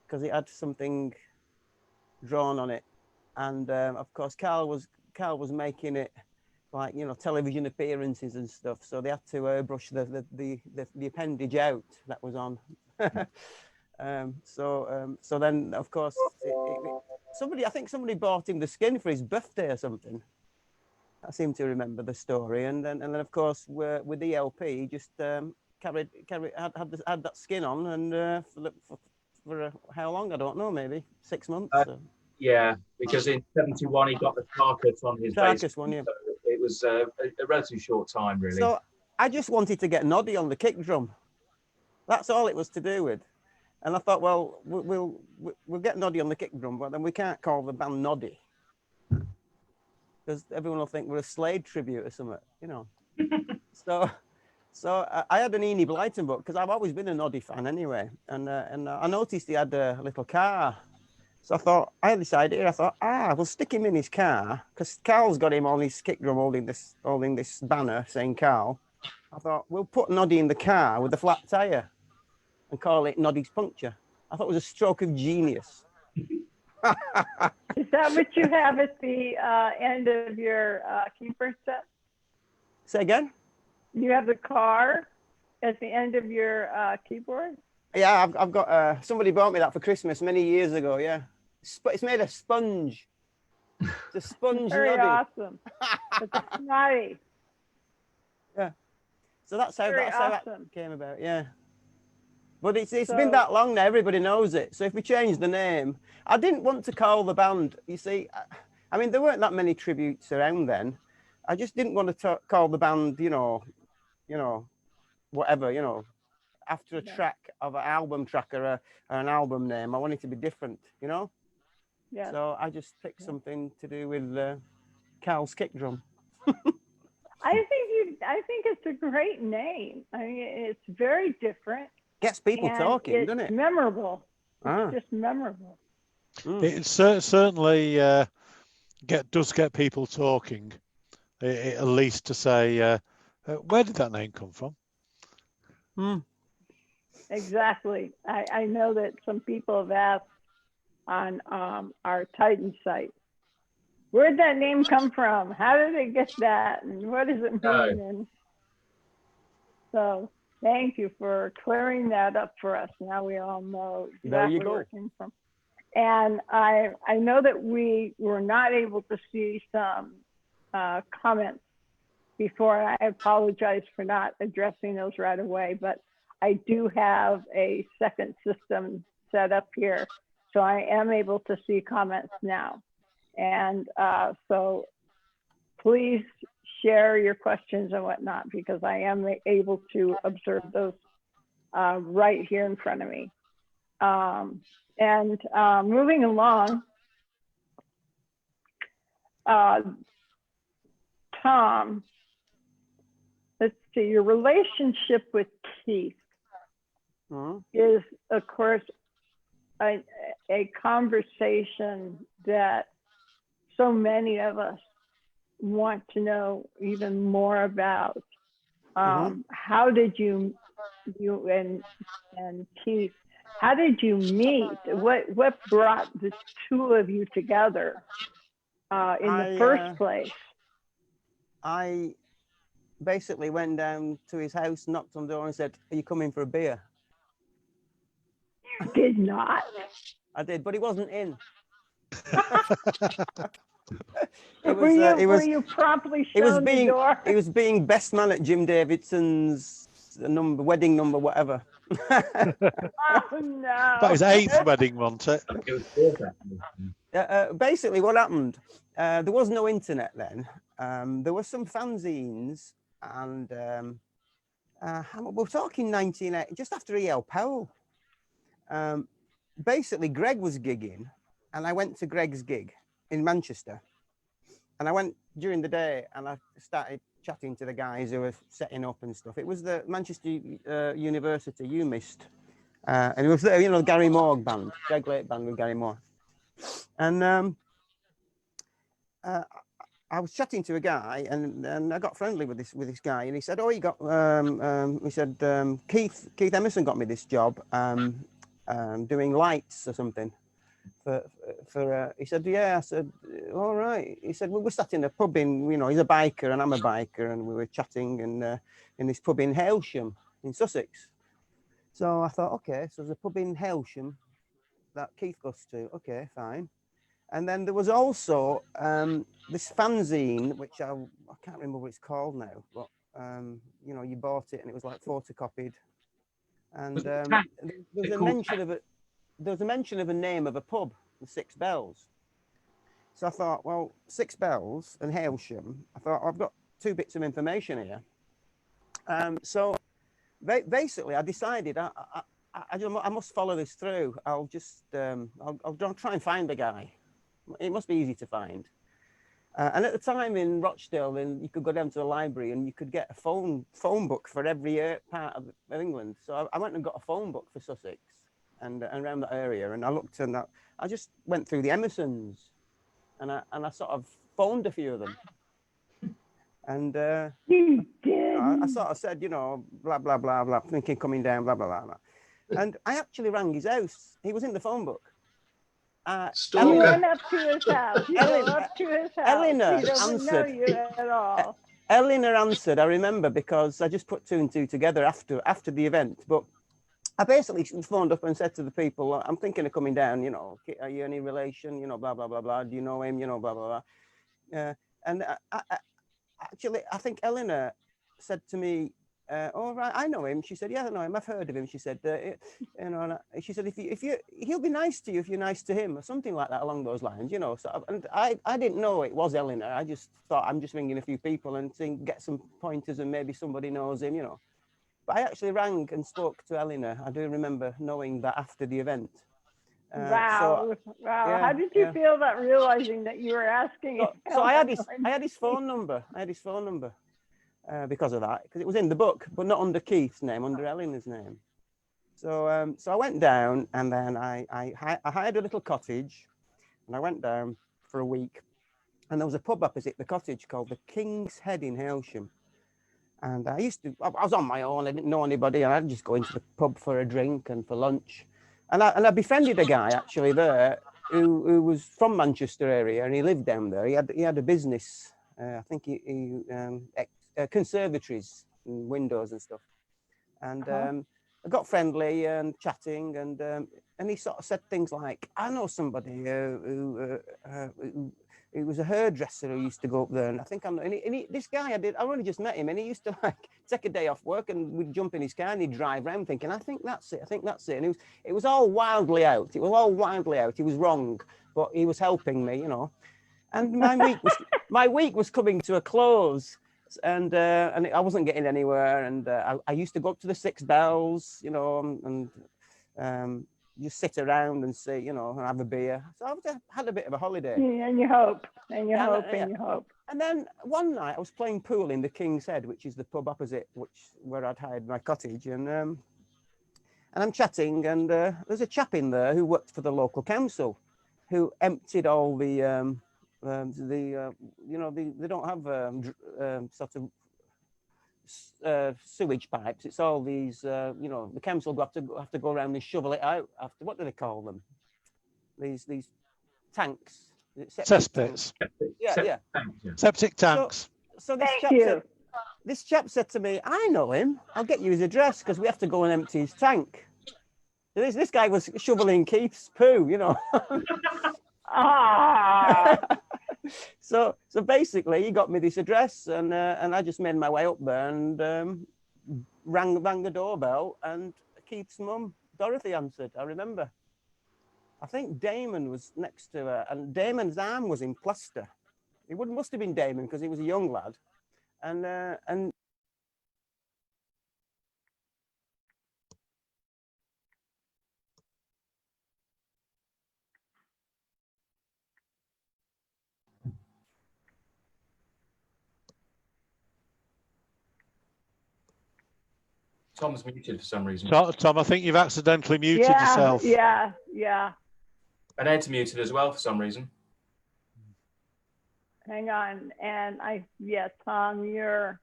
because it had something drawn on it. And of course, Carl was making it, like, you know, television appearances and stuff. So they had to airbrush the appendage out that was on. So then, of course, I think somebody bought him the skin for his birthday or something. I seem to remember the story. And then of course, with the LP, he just had that skin on, and for how long? I don't know, maybe 6 months. Yeah, because in '71 he got the carcass on his bass one. Yeah. So it was a relatively short time, really. So I just wanted to get Noddy on the kick drum. That's all it was to do with. And I thought, well, we'll get Noddy on the kick drum, but then we can't call the band Noddy, because everyone will think we're a Slade tribute or something, you know. So I had an Enid Blyton book, because I've always been a Noddy fan anyway, and I noticed he had a little car. So I had this idea. I thought, we'll stick him in his car, because Carl's got him on his kick drum holding this banner saying Carl. I thought, we'll put Noddy in the car with a flat tire and call it Noddy's Puncture. I thought it was a stroke of genius. Is that what you have at the end of your keyboard set? Say again? You have the car at the end of your keyboard? Yeah, I've got, somebody bought me that for Christmas many years ago, yeah. It's made of sponge. It's a sponge Very Noddy. Awesome. It's nice. Yeah. So that's how that came about, yeah. But it's been that long now, everybody knows it. So if we change the name, I didn't want to call the band, you see, I mean, there weren't that many tributes around then. I just didn't want to call the band, you know, whatever, you know, after a track of an album track or an album name. I wanted it to be different, you know? Yeah. So I just picked something to do with Carl's kick drum. I think it's a great name. I mean, it's very different. Gets people talking, doesn't it? It's memorable. It's just memorable. It certainly does get people talking, at least to say, where did that name come from? Exactly. I know that some people have asked on our Titan site, where'd that name come from? How did it get that? And what does it mean? And so thank you for clearing that up for us. Now we all know exactly where it came from. And I know that we were not able to see some comments before. I apologize for not addressing those right away, but I do have a second system set up here, so I am able to see comments now. And so please share your questions and whatnot, because I am able to observe those right here in front of me. Moving along, Tom, let's see, your relationship with Keith is, of course, a conversation that so many of us want to know even more about. How did you and Keith, how did you meet? What brought the two of you together in the first place? I basically went down to his house, knocked on the door and said, "Are you coming for a beer?" You did not. I did, but he wasn't in. Were you promptly shown the door? He was being best man at Jim Davidson's wedding number, whatever. Oh no! But his 8th wedding, wasn't it? Basically, what happened? There was no internet then. There were some fanzines, and we're talking 1980, just after E.L. Powell. Basically, Greg was gigging, and I went to Greg's gig in Manchester. And I went during the day, and I started chatting to the guys who were setting up and stuff. It was the Manchester University you missed. And it was, Gary Moog band, Greg Lake band with Gary Moore. And I was chatting to a guy, and I got friendly with this guy, and he said, "Oh, he got," he said, Keith Emerson got me this job doing lights or something. He said, "Yeah." I said, "All right." He said, "Well, we're sat in a pub in, he's a biker and I'm a biker, and we were chatting in this pub in Hailsham in Sussex." So I thought, okay, so there's a pub in Hailsham that Keith goes to. Okay, fine. And then there was also this fanzine, which I can't remember what it's called now, but you bought it and it was like photocopied, and there was a mention of a name of a pub, the Six Bells. So I thought, well, Six Bells and Hailsham. I thought, I've got 2 bits of information here. So basically, I decided I must follow this through. I'll just I'll try and find the guy. It must be easy to find. And at the time in Rochdale, then you could go down to the library and you could get a phone book for every part of England. So I went and got a phone book for Sussex and around that area, and I looked, and I just went through the Emersons, and I sort of phoned a few of them. And you did. I sort of said, blah blah blah blah, thinking coming down, blah blah blah blah. And I actually rang his house. He was in the phone book. You went up to his house. You go up to his house. Eleanor he doesn't answered. know you at all. Eleanor answered. I remember, because I just put 2 and 2 together after the event. But I basically phoned up and said to the people, "I'm thinking of coming down. Are you any relation? Blah blah blah blah. Do you know him? Blah blah blah." And I think Eleanor said to me, "Oh right, I know him." She said, "Yeah, I know him. I've heard of him." She said, she said, if you he'll be nice to you if you're nice to him," or something like that along those lines, So, and I didn't know it was Eleanor. I just thought, I'm just ringing a few people and get some pointers, and maybe somebody knows him, But I actually rang and spoke to Eleanor. I do remember knowing that after the event. Wow! Yeah, how did you feel about realizing that you were asking? So I had his phone number. Because of that, because it was in the book, but not under Keith's name, under Eleanor's name. So I went down, and then I hired a little cottage, and I went down for a week, and there was a pub opposite the cottage called the King's Head in Hailsham. And I was on my own. I didn't know anybody, and I'd just go into the pub for a drink and for lunch. And I befriended a guy actually there who was from Manchester area, and he lived down there. He had a business. I think he conservatories and windows and stuff. And I got friendly and chatting, and he sort of said things like, "I know somebody who he was a hairdresser who used to go up there, and I think this guy I only just met him, and he used to like take a day off work and we'd jump in his car and he'd drive around thinking, I think that's it, and it was all wildly out. He was wrong, but he was helping me, you know. And my week was coming to a close, and I wasn't getting anywhere, and I used to go up to the Six Bells, you know, and just sit around and see, you know, and have a beer. So I had a bit of a holiday. Yeah, and you hope. And then one night I was playing pool in the King's Head, which is the pub opposite where I'd hired my cottage, and I'm chatting, and there's a chap in there who worked for the local council, who emptied all the you know, they don't have sort of sewage pipes. It's all these, you know, the council have to go around and shovel it out after, what do they call them? These tanks. Cesspits. Yeah. Septic tanks. So this chap said to me, I know him. I'll get you his address because we have to go and empty his tank. This guy was shoveling Keith's poo, you know. So basically, he got me this address, and I just made my way up there and rang the doorbell, and Keith's mum, Dorothy, answered. I remember. I think Damon was next to her, and Damon's arm was in plaster. It must have been Damon because he was a young lad, and. Tom's muted for some reason. Tom, I think you've accidentally muted yourself. Yeah. And Ed's muted as well for some reason. Hang on, and Tom, you're.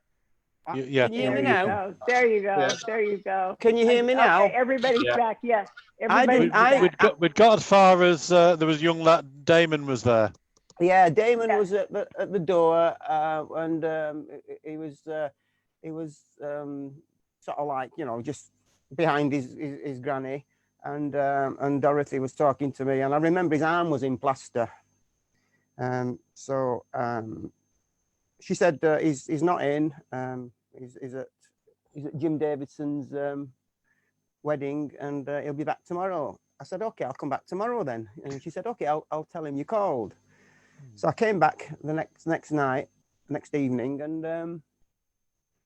Yeah. Can you hear me now? There you go. Yeah. There you go. Can you hear me now? Okay, everybody's back. Yes. We'd got as far as there was young lad Damon was there. Yeah, Damon was at the door, and he was sort of like, you know, just behind his granny, and Dorothy was talking to me, and I remember his arm was in plaster. So she said he's not in. He's at Jim Davidson's wedding, and he'll be back tomorrow. I said, okay, I'll come back tomorrow then. And she said, okay, I'll tell him you called. So I came back the next evening, and I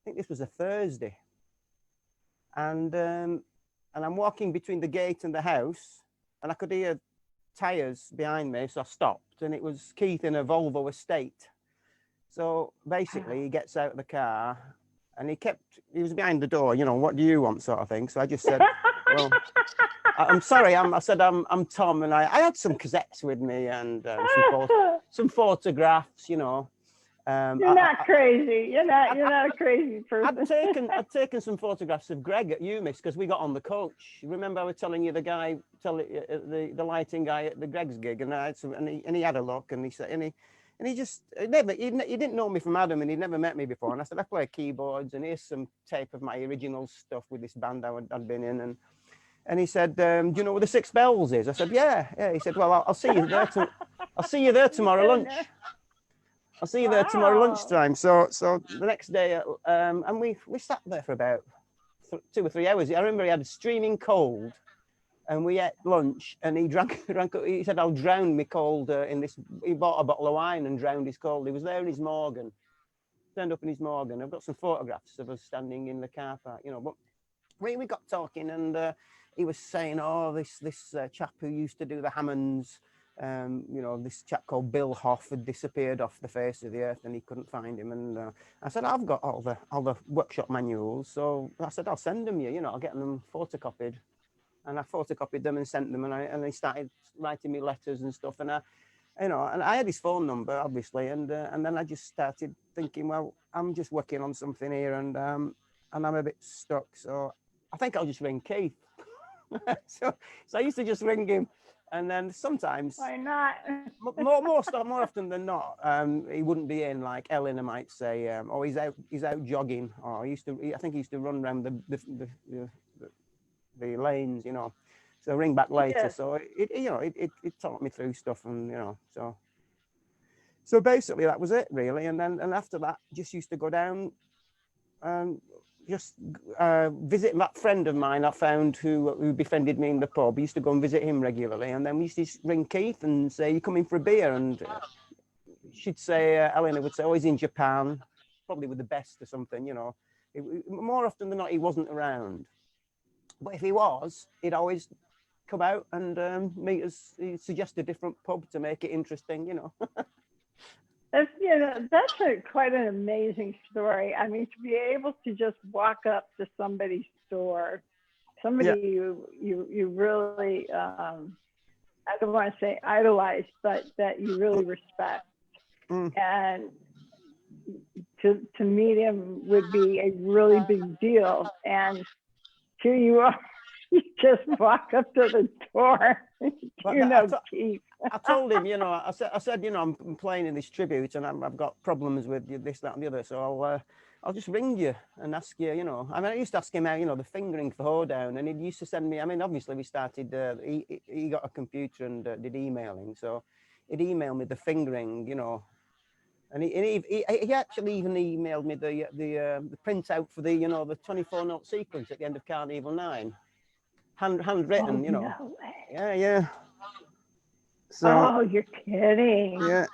think this was a Thursday. And I'm walking between the gate and the house, and I could hear tires behind me, so I stopped, and it was Keith in a Volvo Estate. So basically, he gets out of the car, and he was behind the door, you know, what do you want, sort of thing. So I just said, well, I'm sorry, I'm Tom, and I had some cassettes with me, and some photographs, you know. You're not crazy. You're not a crazy person. I'd taken some photographs of Greg at UMIS because we got on the coach. Remember, I was telling you the lighting guy at the Greg's gig, and I had some, and he had a look, and he said, and he didn't know me from Adam, and he'd never met me before. And I said, I play keyboards, and here's some tape of my original stuff with this band I'd been in, and he said, do you know where the Six Bells is? I said, yeah. He said, well, I'll see you there. I'll see you there tomorrow lunch. I'll see you there tomorrow lunchtime. So the next day, and we sat there for about 2 or 3 hours. I remember he had a streaming cold, and we ate lunch, and he drank. He said, "I'll drown me cold in this." He bought a bottle of wine and drowned his cold. He was there in his Morgan, turned up in his Morgan. I've got some photographs of us standing in the car park, you know. But we got talking, and he was saying, "Oh, this chap who used to do the Hammonds." You know, this chap called Bill Hoff had disappeared off the face of the earth, and he couldn't find him. And I said, I've got all the workshop manuals, so I said, I'll send them you know, I'll get them photocopied. And I photocopied them and sent them, and he started writing me letters and stuff. And I had his phone number, obviously, and then I just started thinking, well, I'm just working on something here, and I'm a bit stuck, so I think I'll just ring Keith. so I used to just ring him. And then sometimes, why not? more often than not, he wouldn't be in. Like Eleanor might say, "Oh, he's out jogging," or I think he used to run around the lanes, you know. So ring back later. Yeah. So it taught me through stuff, and you know, So basically that was it really. And after that, just used to go down and just visit that friend of mine I found who befriended me in the pub. I used to go and visit him regularly. And then we used to ring Keith and say, you coming for a beer? And she'd say, Eleanor would say, oh, he's in Japan, probably with the best or something, you know. More often than not, he wasn't around. But if he was, he'd always come out and meet us. He'd suggest a different pub to make it interesting, you know. That's, you know, that's quite an amazing story. I mean, to be able to just walk up to somebody's store, somebody you really, I don't want to say idolize, but that you really respect. And to meet him would be a really big deal. And here you are, you just walk up to the door. Keith. I told him, you know, I said, you know, I'm playing in this tribute and I've got problems with this, that, and the other. So I'll just ring you and ask you, you know. I mean, I used to ask him how, you know, the fingering for hoedown, and he used to send me. I mean, obviously we started. He got a computer and did emailing, so he'd email me the fingering, you know. And he actually even emailed me the printout for the, you know, the 24-note sequence at the end of Carnival 9. Handwritten, you know. No way. Yeah. So, oh, you're kidding. Yeah.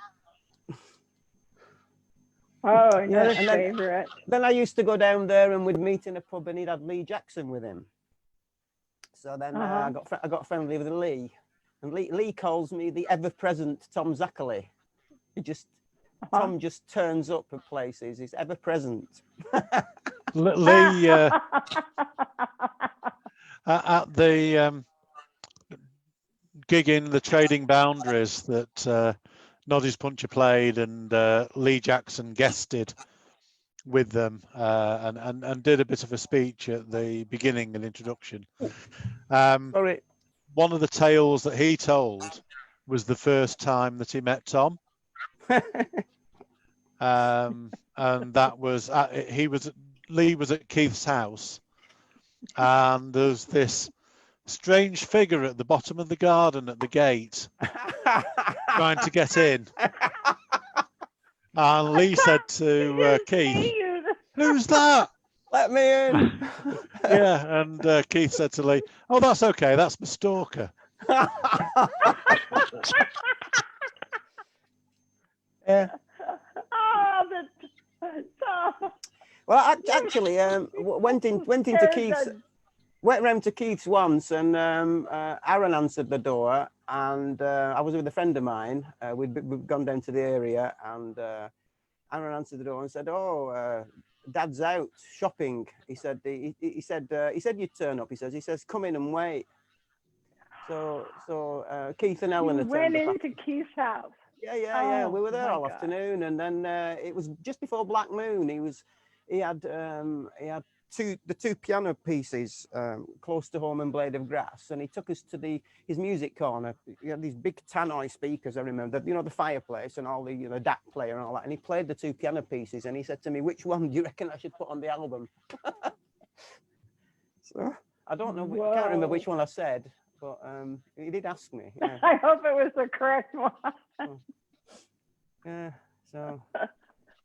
Oh, another favorite. Then I used to go down there and we'd meet in a pub and he'd have Lee Jackson with him. So then I got friendly with Lee. And Lee calls me the ever-present Tom Szakaly. He just... Tom just turns up at places. He's ever present. Lee at the gig in the Trading Boundaries that Noddy's Puncture played, and Lee Jackson guested with them and did a bit of a speech at the beginning and introduction. Sorry. One of the tales that he told was the first time that he met Tom. And that was Lee was at Keith's house, and there's this strange figure at the bottom of the garden at the gate trying to get in. And Lee said to Keith, "Who's that? Let me in." Yeah, and Keith said to Lee, "Oh, that's okay. That's my stalker." Yeah. Well, actually, went round to Keith's once, and Aaron answered the door, and I was with a friend of mine. We'd gone down to the area, and Aaron answered the door and said, "Oh, Dad's out shopping." He said he said you'd turn up. He says come in and wait. So Keith and Ellen went into Keith's house. Yeah. We were there all afternoon, and then it was just before Black Moon. He had the two piano pieces close to home and Blade of Grass, and he took us to his music corner. He had these big tannoy speakers, I remember, you know, the fireplace and all the, you know, DAC player and all that. And he played the two piano pieces, and he said to me, "Which one do you reckon I should put on the album?" So I don't know. I can't remember which one I said. But he did ask me. Yeah. I hope it was the correct one. Yeah. So.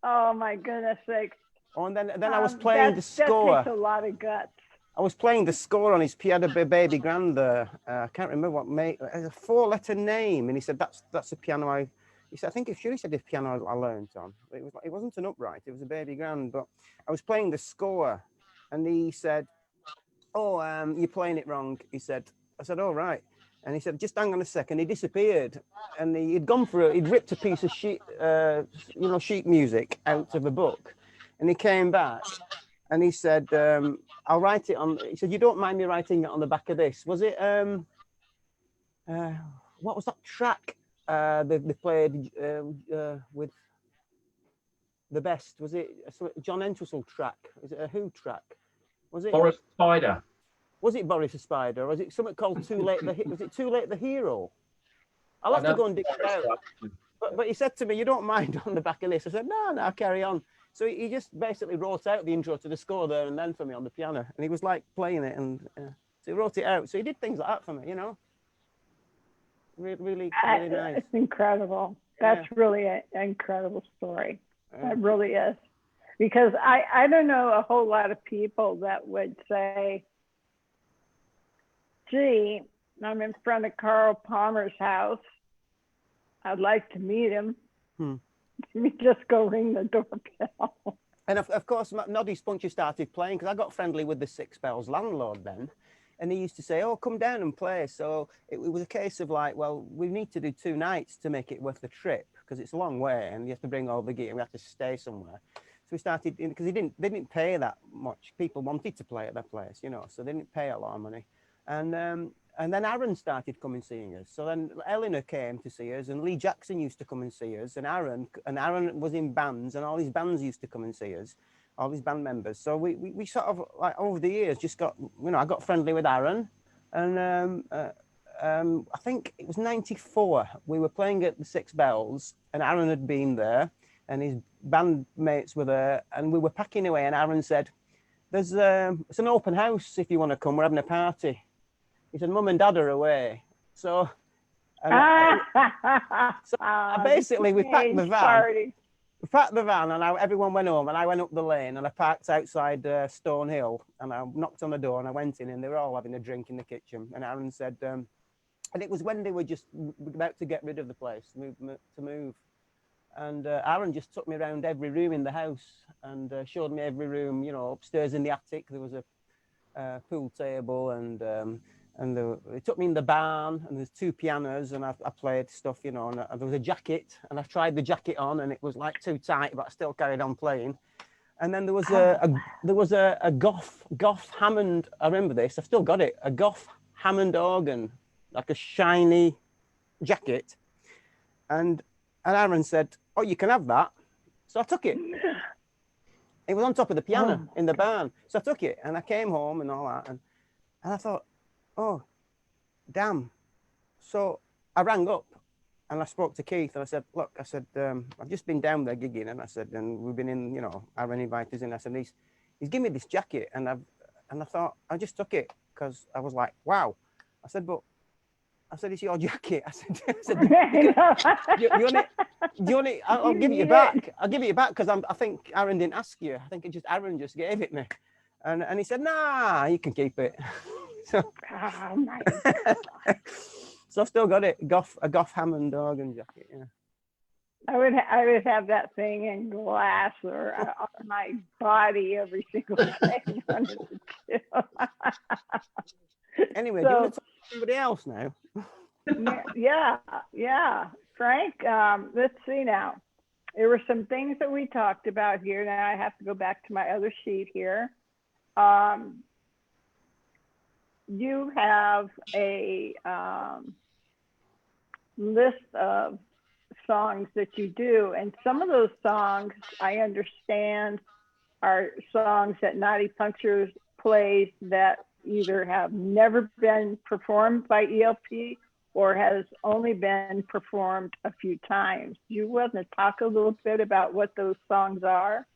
Oh my goodness sake! Oh, and then I was playing the score. That takes a lot of guts. I was playing the score on his piano, Baby Grand. I can't remember what mate. A 4-letter name, and he said that's a piano. He said, I think he said the piano I learned on. It wasn't an upright. It was a Baby Grand. But I was playing the score, and he said, "Oh, you're playing it wrong." He said. I said, "All right." And he said, "Just hang on a second." He disappeared, and he'd gone for he'd ripped a piece of sheet music out of a book, and he came back, and he said, "I'll write it on." He said, "You don't mind me writing it on the back of this?" Was it what was that track they played with the best? Was it a John Entwistle track? Was it a Who track? Was it Boris Spider? Was it Boris the Spider, or was it something called Too Late? Was it Too Late the Hero? I'll have to go and dig it out. But he said to me, "You don't mind on the back of this?" I said, "No, I'll carry on." So he just basically wrote out the intro to the score there and then for me on the piano, and he was like playing it, and so he wrote it out. So he did things like that for me, you know. Really nice. It's incredible. That's really an incredible story. It really is. Because I don't know a whole lot of people that would say, gee, I'm in front of Carl Palmer's house. I'd like to meet him. Let me just go ring the doorbell. And of course, Noddy's Puncture started playing because I got friendly with the Six Bells landlord then. And he used to say, oh, come down and play. So it was a case of like, well, we need to do 2 nights to make it worth the trip because it's a long way and you have to bring all the gear and we have to stay somewhere. So we started, because they didn't pay that much. People wanted to play at their place, you know, so they didn't pay a lot of money. And then Aaron started coming seeing us. So then Eleanor came to see us and Lee Jackson used to come and see us. And Aaron was in bands and all these bands used to come and see us. All these band members. So we sort of like over the years just got, you know, I got friendly with Aaron, and I think it was '94. We were playing at the Six Bells, and Aaron had been there, and his bandmates were there, and we were packing away. And Aaron said, "It's an open house if you want to come. We're having a party." He said, "Mum and Dad are away." So, basically we packed the van. Party. We packed the van and everyone went home and I went up the lane and I parked outside Stone Hill and I knocked on the door and I went in and they were all having a drink in the kitchen. And Aaron said, and it was when they were just about to get rid of the place, to move. And Aaron just took me around every room in the house and showed me every room, you know, upstairs in the attic. There was a pool table and he took me in the barn and there's 2 pianos and I played stuff, you know, and there was a jacket and I tried the jacket on and it was like too tight, but I still carried on playing. And then there was a Goff Hammond, I remember this, I've still got it, a Goff Hammond organ, like a shiny jacket. And Aaron said, oh, you can have that. So I took it. It was on top of the piano in the barn. So I took it and I came home and all that. And I thought, oh, damn. So I rang up and I spoke to Keith and I said, look, I said, I've just been down there gigging. And I said, and we've been in, you know, Aaron invited us in. I said, he's given me this jacket. And I thought, I just took it because I was like, wow. I said, it's your jacket. I said you want it? I'll give it you back. I'll give it you back because I think Aaron didn't ask you. I think Aaron just gave it me. And he said, nah, you can keep it. So, oh my God. So I've still got it, a Goff Hammond organ jacket. Yeah. I would have that thing in glass or on my body every single day. Anyway, do you want to talk to somebody else now? Yeah. Frank, let's see now. There were some things that we talked about here. Now I have to go back to my other sheet here. You have a list of songs that you do, and some of those songs I understand are songs that Noddy Puncture plays that either have never been performed by ELP or has only been performed a few times. Do you want to talk a little bit about what those songs are?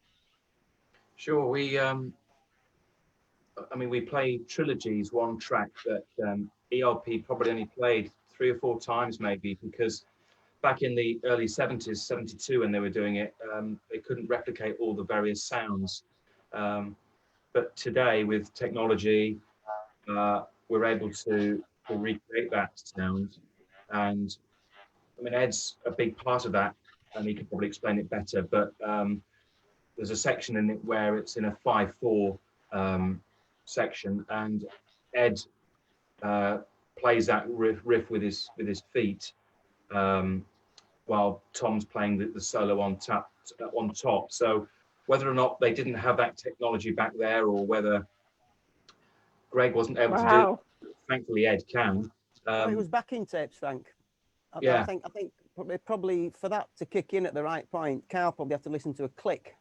Sure. We play trilogies, one track that ELP probably only played 3 or 4 times maybe, because back in the early 70s, 72, when they were doing it, they couldn't replicate all the various sounds. But today with technology, we're able to recreate that sound. And I mean, Ed's a big part of that and he can probably explain it better, but there's a section in it where it's in a 5/4 section, and Ed plays that riff with his feet, while Tom's playing the solo on top. So whether or not they didn't have that technology back there, or whether Greg wasn't able to do it, thankfully Ed can. It was backing tapes, Frank. Yeah. I think probably for that to kick in at the right point, Carl probably have to listen to a click.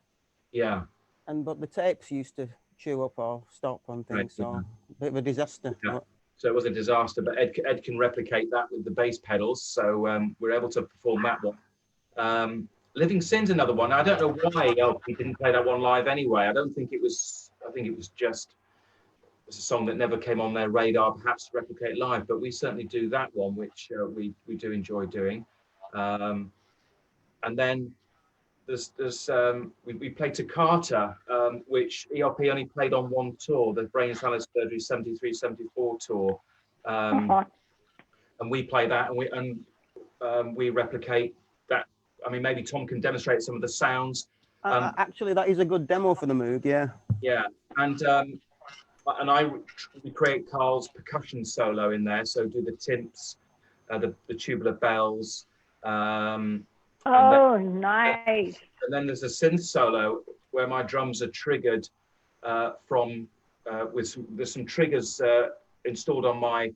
Yeah. But the tapes used to chew up or stop on things, right, so a bit of a disaster. Yeah. So it was a disaster, but Ed can replicate that with the bass pedals, so we're able to perform that one. Living Sin's another one. I don't know why ELP didn't play that one live anyway. I think it was just a song that never came on their radar, perhaps to replicate live, but we certainly do that one, which we do enjoy doing. and then we played Toccata, which ELP only played on one tour, the Brain Salad Surgery 73-74 tour. And we play that, and we replicate that. I mean, maybe Tom can demonstrate some of the sounds. Actually, that is a good demo for the Moog, yeah. Yeah, and I recreate Carl's percussion solo in there, so do the timps, the tubular bells. Nice. And then there's a synth solo where my drums are triggered there's some triggers installed on my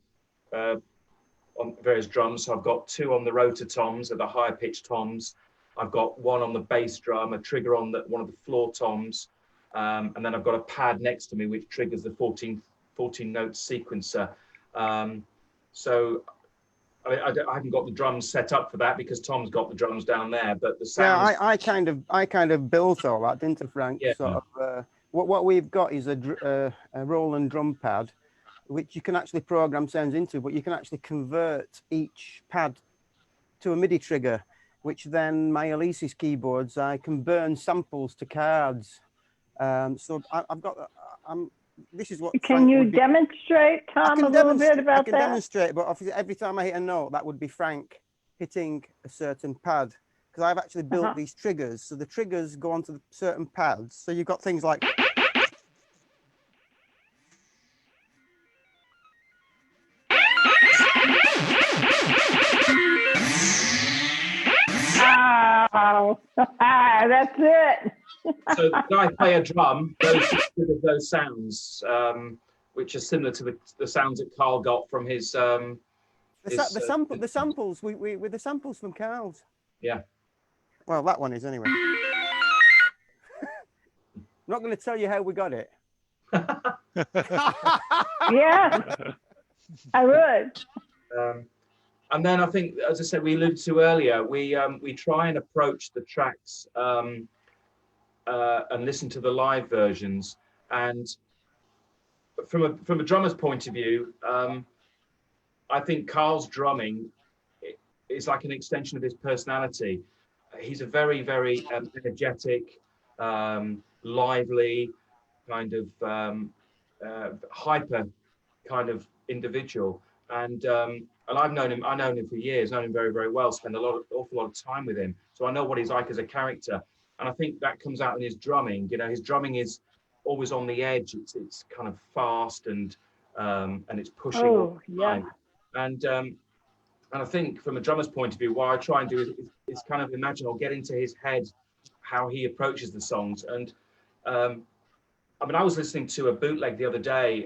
on various drums. So I've got 2 on the rotor toms, or the higher pitched toms. I've got 1 on the bass drum, a trigger on one of the floor toms, and then I've got a pad next to me which triggers the 14 note sequencer. So I haven't got the drums set up for that because Tom's got the drums down there, but the sound. Yeah, I kind of built all that, didn't I, Frank? Yeah. Sort of, what we've got is a Roland drum pad, which you can actually program sounds into, but you can actually convert each pad to a MIDI trigger, which then my Alesis keyboards, I can burn samples to cards. So I've got. This is what. Can you demonstrate, Tom, a little bit about I can that? demonstrate, but obviously every time I hit a note, that would be Frank hitting a certain pad, because I've actually built these triggers. So the triggers go onto the certain pads. So you've got things like. Oh, that's it. So when I play a drum, those sounds, which are similar to the sounds that Carl got from his. The samples with the samples from Carl's. Yeah. Well, that one is anyway. I'm not going to tell you how we got it. Yeah, I would. And then I think, as I said, we alluded to earlier, we try and approach the tracks and listen to the live versions. And from a drummer's point of view, I think Carl's drumming is like an extension of his personality. He's a very, very energetic, lively, kind of hyper kind of individual. And I've known him for years, known him very, very well, spent awful lot of time with him. So I know what he's like as a character. And I think that comes out in his drumming. You know, his drumming is always on the edge. It's kind of fast and it's pushing all the time. And I think from a drummer's point of view, what I try and do is kind of imagine or get into his head how he approaches the songs. And I mean, I was listening to a bootleg the other day,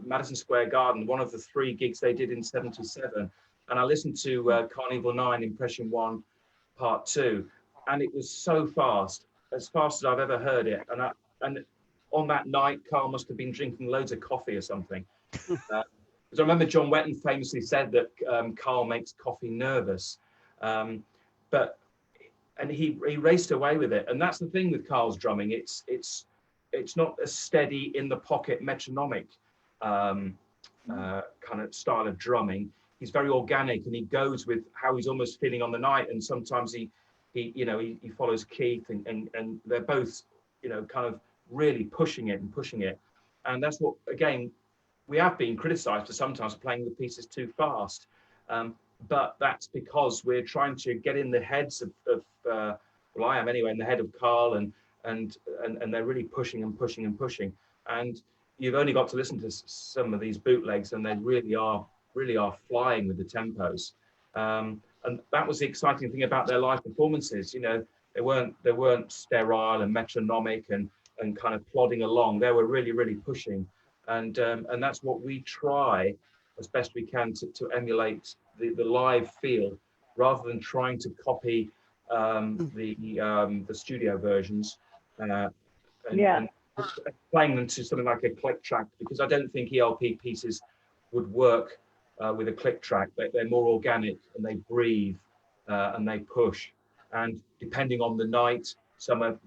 Madison Square Garden, one of the 3 gigs they did in '77. And I listened to Carnival 9, Impression 1, Part 2. And it was so fast, as fast as I've ever heard it. And on that night, Carl must have been drinking loads of coffee or something. Because I remember John Wetton famously said that Carl makes coffee nervous. And he raced away with it. And that's the thing with Carl's drumming. It's not a steady in the pocket metronomic kind of style of drumming. He's very organic, and he goes with how he's almost feeling on the night. And sometimes he follows Keith, and they're both, kind of really pushing it. And that's what, again, we have been criticized for sometimes playing the pieces too fast. But that's because we're trying to get in the heads of well, I am anyway, in the head of Carl, and they're really pushing. And you've only got to listen to some of these bootlegs, and they really are flying with the tempos. And that was the exciting thing about their live performances. They weren't sterile and metronomic and kind of plodding along. They were really, really pushing. And that's what we try as best we can to emulate the live feel, rather than trying to copy the studio versions and playing them to something like a click track, because I don't think ELP pieces would work with a click track. They're more organic, and they breathe and they push. And depending on the night, some are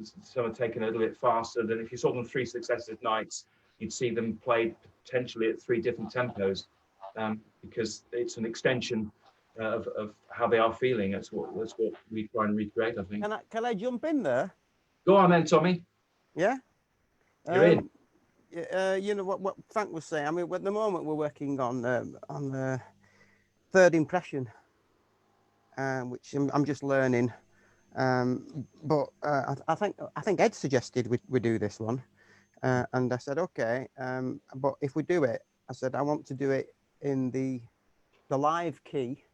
taken a little bit faster. Than if you saw them 3 successive nights, you'd see them played potentially at 3 different tempos, because it's an extension of how they are feeling. That's what we try and recreate, I think. Can I jump in there? Go on then, Tommy. Yeah. You're in. You know what Frank was saying. I mean, at the moment we're working on third impression, which I'm just learning. But I think Ed suggested we do this one, and I said okay. But if we do it, I said I want to do it in the live key,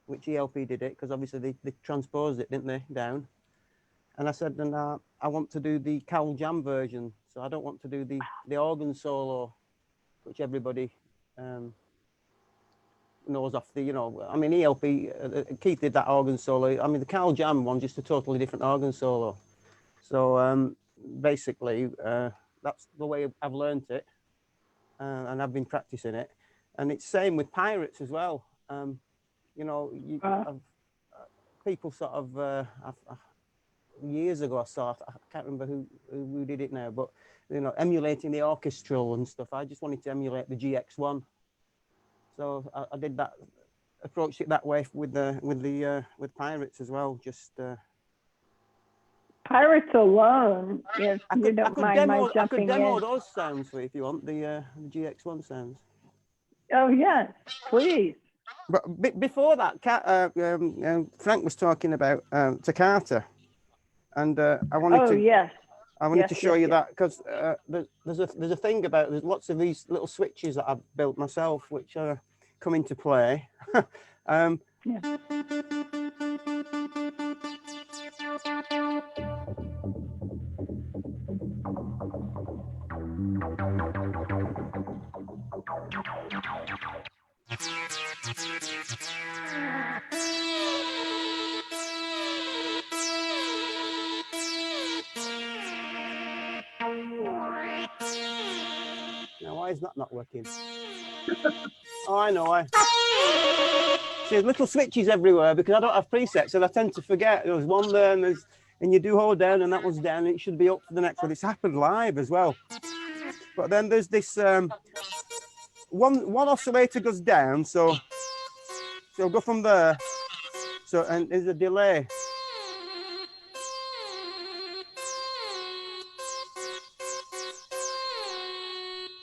which ELP did it, because obviously they transposed it, didn't they, down? And I said, and I want to do the Cal Jam version, so I don't want to do the organ solo, which everybody knows off the, you know, I mean, ELP, Keith did that organ solo. I mean, the Cal Jam one's just a totally different organ solo. So basically, that's the way I've learned it, and I've been practicing it. And it's same with Pirates as well. You know, people sort of, years ago I saw, I can't remember who did it now, but, you know, emulating the orchestral and stuff. I just wanted to emulate the GX1. So I did that, approached it that way with Pirates as well. Just Pirates alone, if you don't mind my jumping in. I could demo those sounds for you if you want, the GX1 sounds. Oh yes, please. But before that, Frank was talking about Toccata, and I wanted to. Yes. I wanted to show you that because there's a thing about there's lots of these little switches that I've built myself, which come into play. Yeah. Now, why is that not working? Oh, I know why. See, there's little switches everywhere because I don't have presets, and I tend to forget. There's one there, and you do hold down, and that one's down, and it should be up for the next one. It's happened live as well. But then there's this one oscillator goes down, so go from there. So and there's a delay.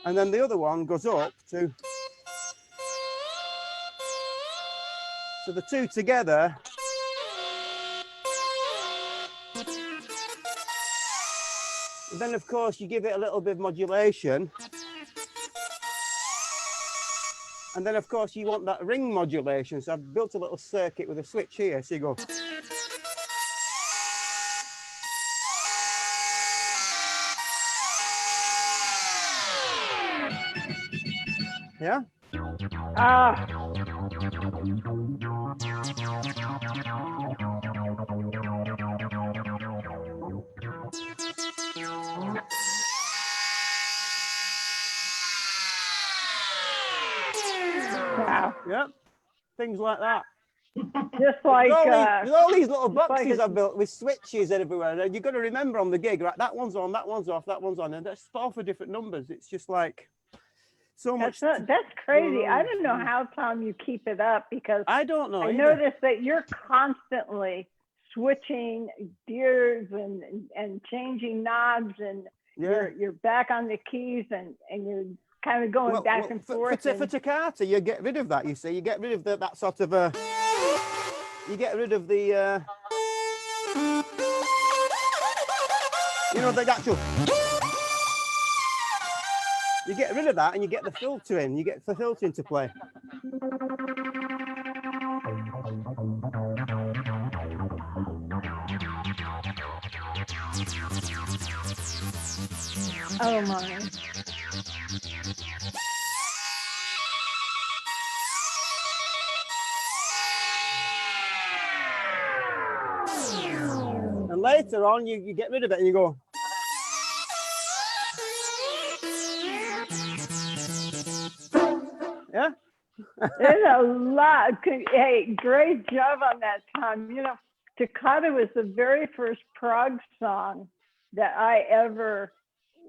And then the other one goes up to, so the two together. And then of course you give it a little bit of modulation. And then of course you want that ring modulation. So I've built a little circuit with a switch here. So you go. Yeah? Wow. Yeah. Things like that. Just like there's all these little boxes I've built with switches everywhere. And you've got to remember on the gig, right? That one's on, that one's off, that one's on, and that's all for different numbers. It's just like so much. That's crazy. I don't know how, Tom, you keep it up because I don't know. I noticed that you're constantly switching gears and changing knobs, and you're back on the keys and you're kind of going back and forth. For Toccata, you get rid of that. You see, you get rid of that sort of you get rid of the you know, the actual. You get rid of that and you get the filtering. You get the filtering to play. Oh my. And later on, you get rid of it and you go. Yeah. There's a lot. Hey, great job on that, Tom. You know, Toccata was the very first prog song that I ever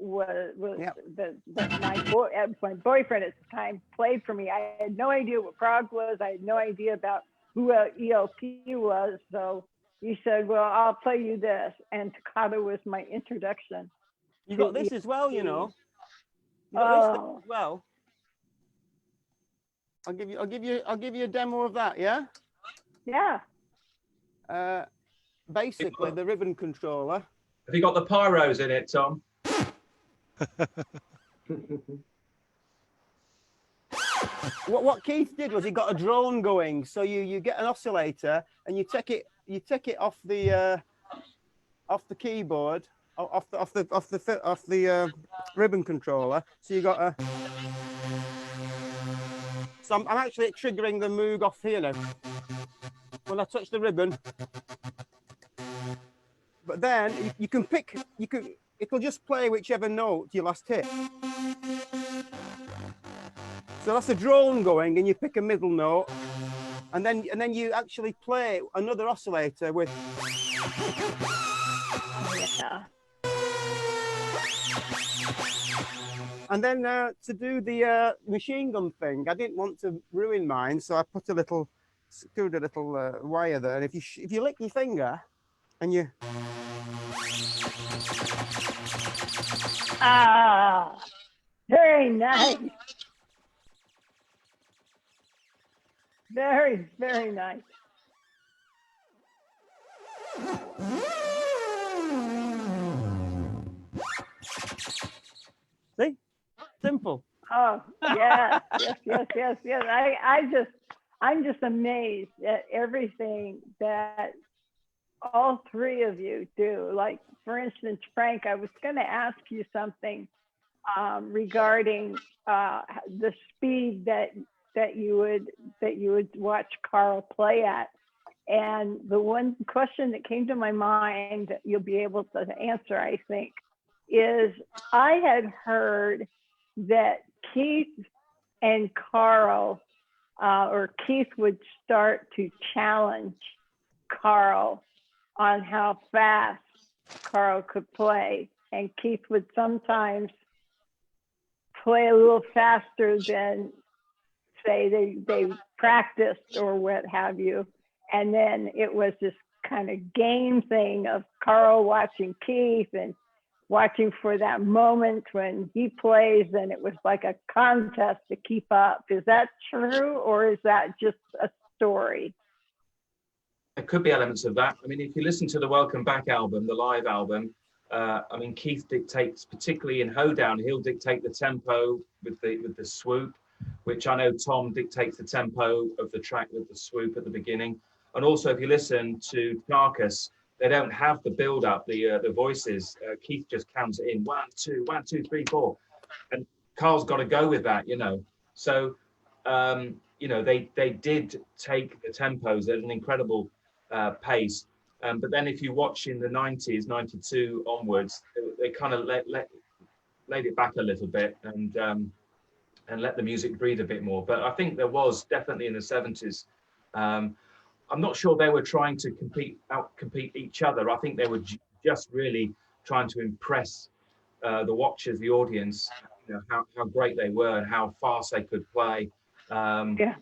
was that my boyfriend at the time played for me. I had no idea what prog was. I had no idea about who ELP was. So he said, well, I'll play you this. And Toccata was my introduction. You got this as well, you know. You got this as well. I'll give you a demo of that, yeah? Yeah. Basically, the ribbon controller. Have you got the pyros in it, Tom? What Keith did was he got a drone going. So you get an oscillator and you take it off the keyboard, off the ribbon controller. So you got a. So I'm actually triggering the Moog off here now. When I touch the ribbon. But then it'll just play whichever note you last hit. So that's a drone going, and you pick a middle note, and then you actually play another oscillator with. Yeah. And then to do the machine gun thing, I didn't want to ruin mine, so I screwed a little wire there. And if you lick your finger, and you. Ah, very nice. Very, very nice. See? Simple. Oh, yes, yes. I'm just amazed at everything that all three of you do. Like, for instance, Frank, I was going to ask you something regarding the speed that you would watch Carl play at. And the one question that came to my mind that you'll be able to answer, I think, is I had heard that Keith and Carl, or Keith would start to challenge Carl on how fast Carl could play. And Keith would sometimes play a little faster than, say, they practiced or what have you. And then it was this kind of game thing of Carl watching Keith and watching for that moment when he plays, and it was like a contest to keep up. Is that true, or is that just a story? There could be elements of that. I mean, if you listen to the Welcome Back album, the live album, I mean, Keith dictates, particularly in Hoedown, he'll dictate the tempo with the swoop, which I know Tom dictates the tempo of the track with the swoop at the beginning. And also, if you listen to Carcass, they don't have the build-up, the voices. Keith just counts it in 1, 2, 1, 2, 3, 4, and Carl's got to go with that, you know. So, you know, they did take the tempos at an incredible pace. But then, if you watch in the 90s, 92 onwards, they kind of laid it back a little bit and let the music breathe a bit more. But I think there was definitely in the 70s. I'm not sure they were trying to outcompete each other. I think they were just really trying to impress the watchers, the audience, you know, how great they were and how fast they could play. Yeah.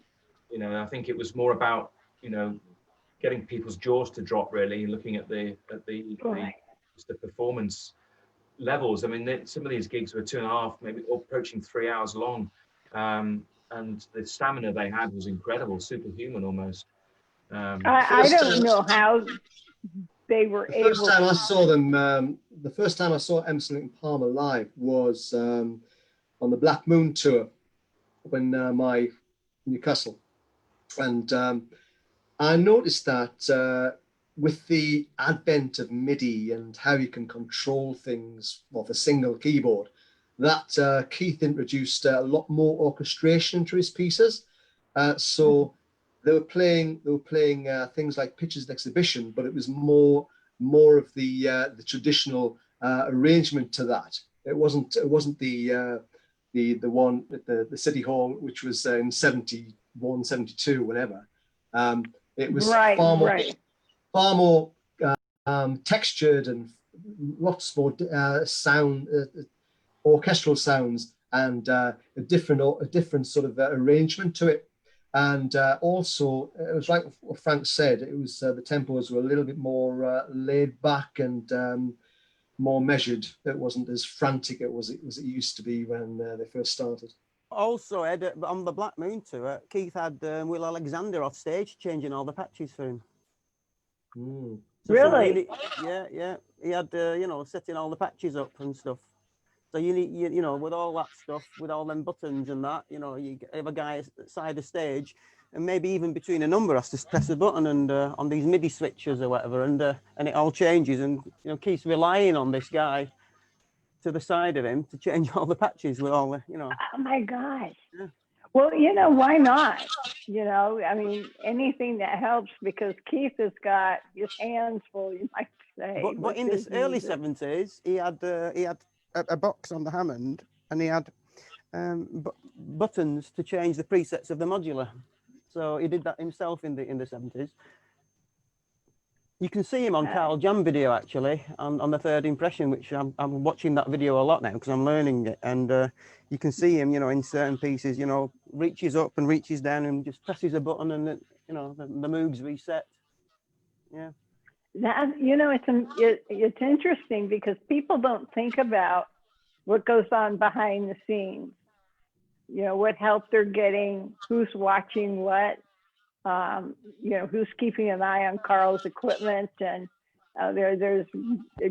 You know, I think it was more about, you know, getting people's jaws to drop, really, looking at the performance levels. I mean, some of these gigs were 2.5, maybe approaching 3 hours long, and the stamina they had was incredible, superhuman almost. I don't know how they were able. The first time I saw them, the first time I saw Emerson and Palmer live was on the Black Moon tour when my Newcastle, and I noticed that with the advent of MIDI and how you can control things off a single keyboard, that Keith introduced a lot more orchestration into his pieces. So they were playing things like Pitches and Exhibition, but it was more of the traditional arrangement to that. It wasn't the one at the City Hall, which was in 71, 72, whatever. It was far more textured and lots more sound, orchestral sounds, and a different sort of arrangement to it. And also, it was like what Frank said, it was the tempos were a little bit more laid back and more measured. It wasn't as frantic as it used to be when they first started. Also, Ed, on the Black Moon tour, Keith had Will Alexander off stage changing all the patches for him. Mm. So Really? yeah. He had, you know, setting all the patches up and stuff. So you need, you know, with all that stuff, with all them buttons and that, you know, you have a guy side of stage, and maybe even between a number has to press a button and on these MIDI switches or whatever, and it all changes. And you know, Keith's relying on this guy to the side of him to change all the patches with all the, you know. Oh my gosh. Yeah. Well, you know, why not? You know, I mean, anything that helps, because Keith has got his hands full, you might say. But in the early 70s, he had a box on the Hammond, and he had buttons to change the presets of the modular. So he did that himself in the 70s. You can see him on Carl Jam video, actually, on the Third Impression, which I'm watching that video a lot now because I'm learning it. And you can see him, you know, in certain pieces, you know, reaches up and reaches down and just presses a button, and you know, the Moog's reset. Yeah. That, you know, it's interesting because people don't think about what goes on behind the scenes. You know, what help they're getting, who's watching what. You know, who's keeping an eye on Carl's equipment, and there's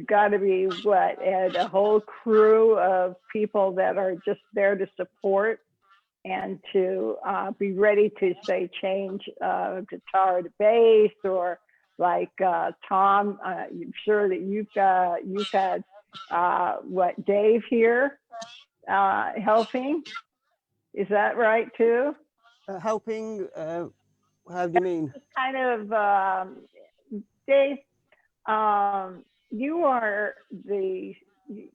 got to be Ed, a whole crew of people that are just there to support and to be ready to say change guitar to bass, or like Tom. I'm sure that you've had Dave here helping. Is that right too? Helping. How do you mean? Kind of, Dave, you are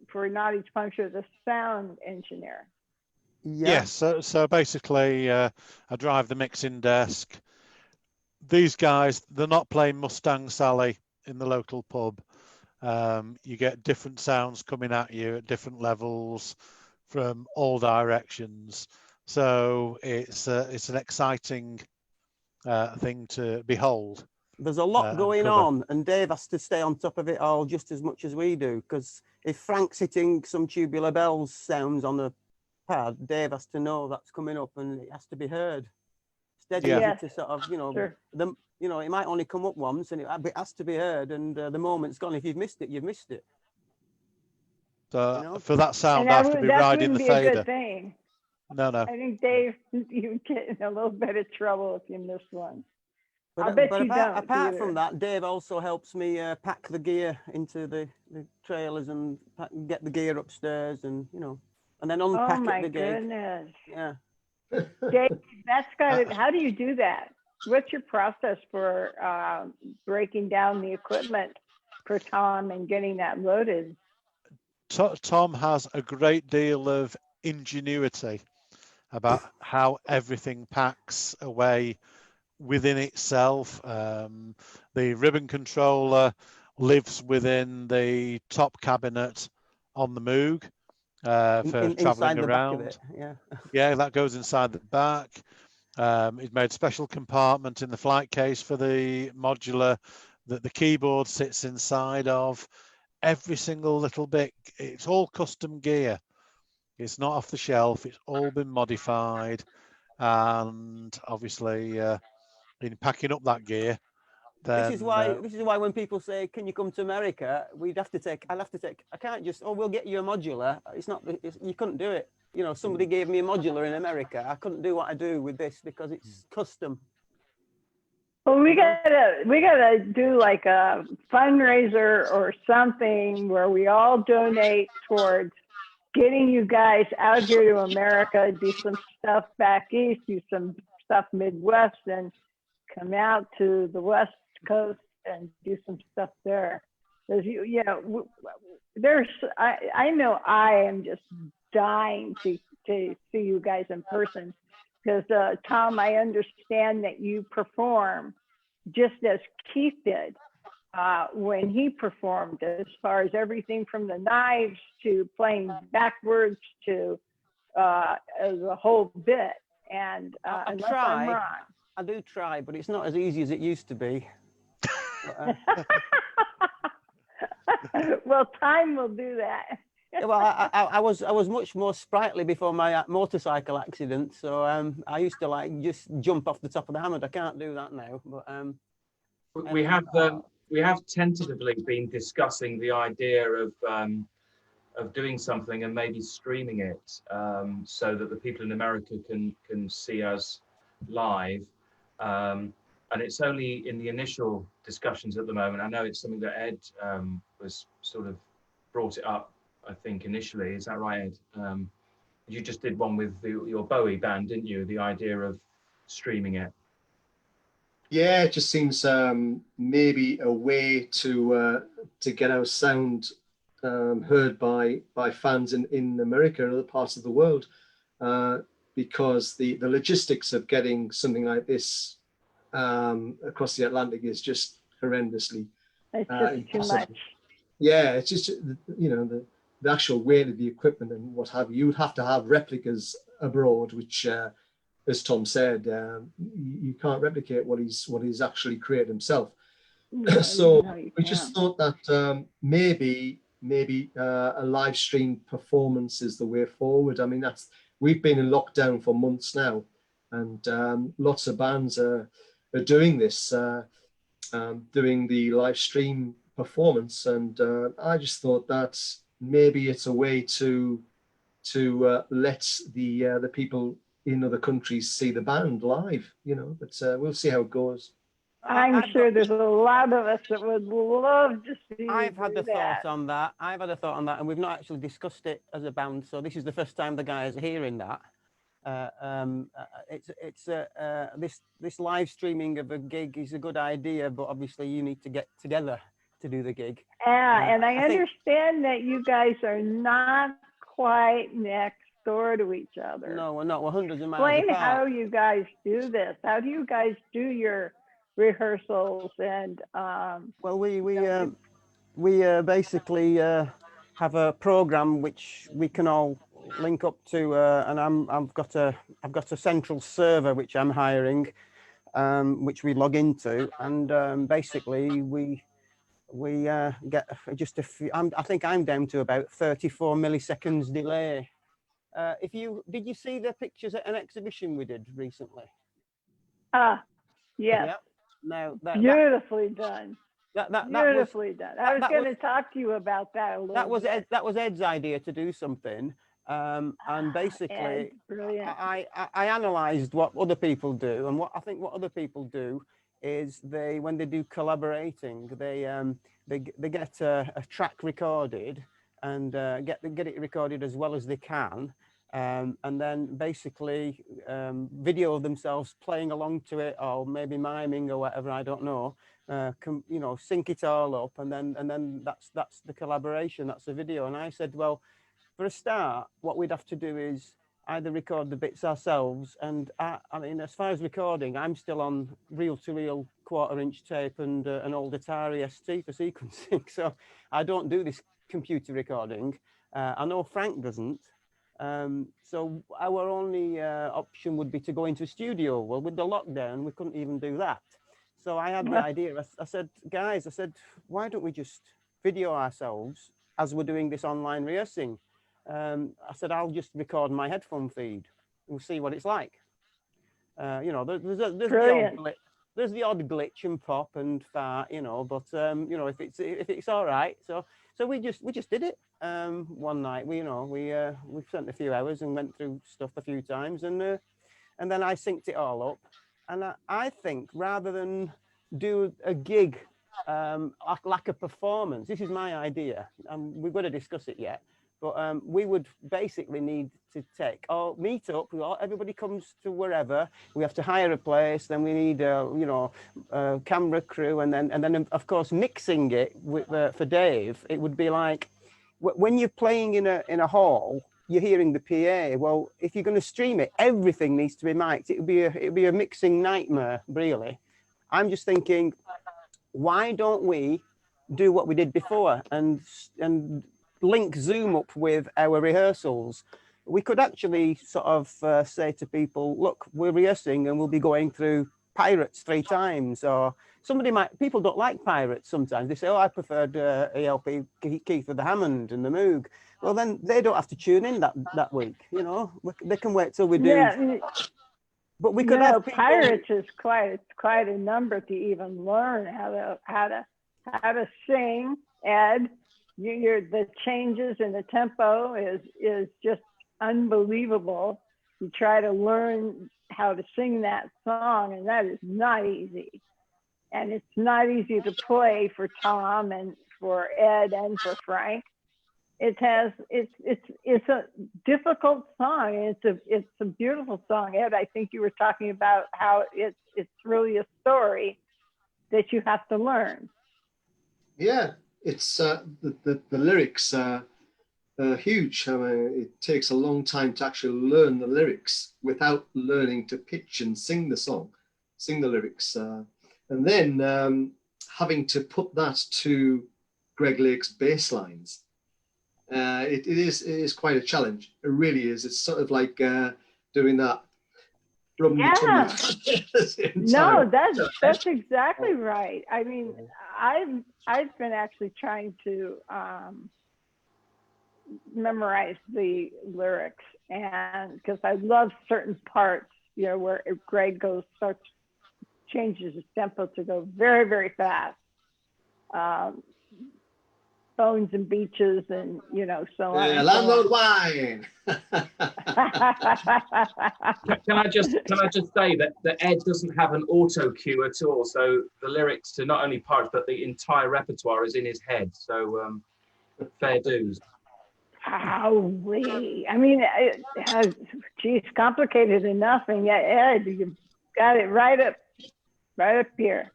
for Noddy's Puncture, the sound engineer. Yeah. Yes, so basically I drive the mixing desk. These guys, they're not playing Mustang Sally in the local pub. You get different sounds coming at you at different levels from all directions. So it's an exciting thing to behold. There's a lot going on, and Dave has to stay on top of it all just as much as we do, because if Frank's hitting some Tubular Bells sounds on the pad, Dave has to know that's coming up and it has to be heard. It's dead easy to sort of, you know, sure. You know, it might only come up once and it has to be heard, and the moment's gone. If you've missed it, you've missed it. So you know? for that sound, I have to be riding the fader. A good thing. No. I think, Dave, you get in a little bit of trouble if you miss one. But apart from that, Dave also helps me pack the gear into the trailers and get the gear upstairs, and you know, and then unpack it the gig. Oh my goodness! Yeah, Dave, that's got it. How do you do that? What's your process for breaking down the equipment for Tom and getting that loaded? Tom has a great deal of ingenuity about how everything packs away within itself. The ribbon controller lives within the top cabinet on the Moog for traveling around. Yeah, that goes inside the back. He's made a special compartment in the flight case for the modular that the keyboard sits inside of. Every single little bit, it's all custom gear. It's not off the shelf. It's all been modified, and obviously in packing up that gear, then, this is why when people say, "Can you come to America?" I'll have to take. I can't just. Oh, we'll get you a modular. You couldn't do it. You know, somebody gave me a modular in America. I couldn't do what I do with this because it's custom. Well, we gotta do like a fundraiser or something where we all donate towards getting you guys out here to America, do some stuff back east, do some stuff Midwest, and come out to the West Coast and do some stuff there. Because you know, I know I am just dying to see you guys in person. Because Tom, I understand that you perform just as Keith did when he performed, as far as everything from the knives to playing backwards to the whole bit. And I unless try. I'm wrong. I do try, but it's not as easy as it used to be. Well, time will do that. Yeah, well, I was much more sprightly before my motorcycle accident, so I used to like just jump off the top of the hammock. I can't do that now, but we have tentatively been discussing the idea of doing something and maybe streaming it, so that the people in America can see us live. And it's only in the initial discussions at the moment. I know it's something that Ed was sort of brought it up, I think, initially. Is that right, Ed? You just did one with your Bowie band, didn't you? The idea of streaming it. Yeah, it just seems maybe a way to get our sound heard by fans in America and other parts of the world, because the logistics of getting something like this across the Atlantic is just horrendously It's just too much. Yeah, it's just, you know, the actual weight of the equipment and what have you. You would have to have replicas abroad, which, as Tom said, you can't replicate what he's actually created himself. No, So no, you we just can't. thought that maybe a live stream performance is the way forward. I mean, we've been in lockdown for months now, and lots of bands are doing this, doing the live stream performance, and I just thought that maybe it's a way to let the people in other countries see the band live, you know. But we'll see how it goes. I'm sure there's a lot of us that would love to see you I've had do a thought that. on that. I've had a thought on that, and we've not actually discussed it as a band. So this is the first time the guys are hearing that. This live streaming of a gig is a good idea, but obviously you need to get together to do the gig. Yeah, and I I think- understand that you guys are not quite next door to each other. No, we're not. We're hundreds of miles Explain apart. how you guys do this. How do you guys do your rehearsals? And Well, we basically have a program which we can all link up to, and I've got a central server which I'm hiring, which we log into, and basically we get just a few. I think I'm down to about 34 milliseconds delay. Did you see the pictures at an exhibition we did recently? yes, Yeah. No, beautifully done. Beautifully done. I was going to talk to you about that a little bit. That was Ed's idea to do something, and basically Ed, brilliant. I analysed what other people do, and what other people do is when they do collaborating, they get a track recorded and get it recorded as well as they can. And then basically video of themselves playing along to it, or maybe miming or whatever, I don't know. Sync it all up, and then that's the collaboration. That's the video. And I said, well, for a start, what we'd have to do is either record the bits ourselves. And I mean, as far as recording, I'm still on reel-to-reel 1/4-inch tape and an old Atari ST for sequencing. So I don't do this computer recording. I know Frank doesn't. So our only option would be to go into a studio. Well, with the lockdown, we couldn't even do that. So I had the idea. I said, guys, why don't we just video ourselves as we're doing this online rehearsing? I said, I'll just record my headphone feed. We'll see what it's like. There's the odd glitch and pop and fart, but if it's all right. So we just did it one night. We spent a few hours and went through stuff a few times, and then I synced it all up. And I think rather than do a gig like a performance, this is my idea, and we've got to discuss it yet. But we would basically need to meet up. Everybody comes to wherever. We have to hire a place. Then we need a camera crew, and then of course mixing it for Dave. It would be like when you're playing in a hall, you're hearing the PA. Well, if you're going to stream it, everything needs to be mic'd. It'd be a mixing nightmare, really. I'm just thinking, why don't we do what we did before and link Zoom up with our rehearsals, we could actually sort of say to people, look, we're rehearsing and we'll be going through Pirates 3 times, or people don't like Pirates sometimes. They say, oh, I preferred ELP Keith with the Hammond and the Moog. Well, then they don't have to tune in that week, you know. They can wait till we do. Yeah. But we could have people... Pirates is quite a number to even learn how to sing. Ed, the changes in the tempo is just unbelievable. You try to learn how to sing that song, and that is not easy. And it's not easy to play for Tom and for Ed and for Frank. It's a difficult song. It's a beautiful song. Ed, I think you were talking about how it's really a story that you have to learn. Yeah, it's the lyrics are huge. I mean, it takes a long time to actually learn the lyrics without learning to pitch and sing the lyrics, and then having to put that to Greg Lake's bass lines. It is quite a challenge. It really is. It's sort of like doing that. Yeah. No, that's exactly right. I mean, I've been actually trying to memorize the lyrics, and because I love certain parts, you know, where Greg changes his tempo to go very, very fast. Bones and beaches, and you know, so on. Landlord wine. Can I just say that Ed doesn't have an auto cue at all, so the lyrics to not only parts but the entire repertoire is in his head. So fair dues. Holy, I mean, geez, complicated enough, and yet Ed, you got it right up here.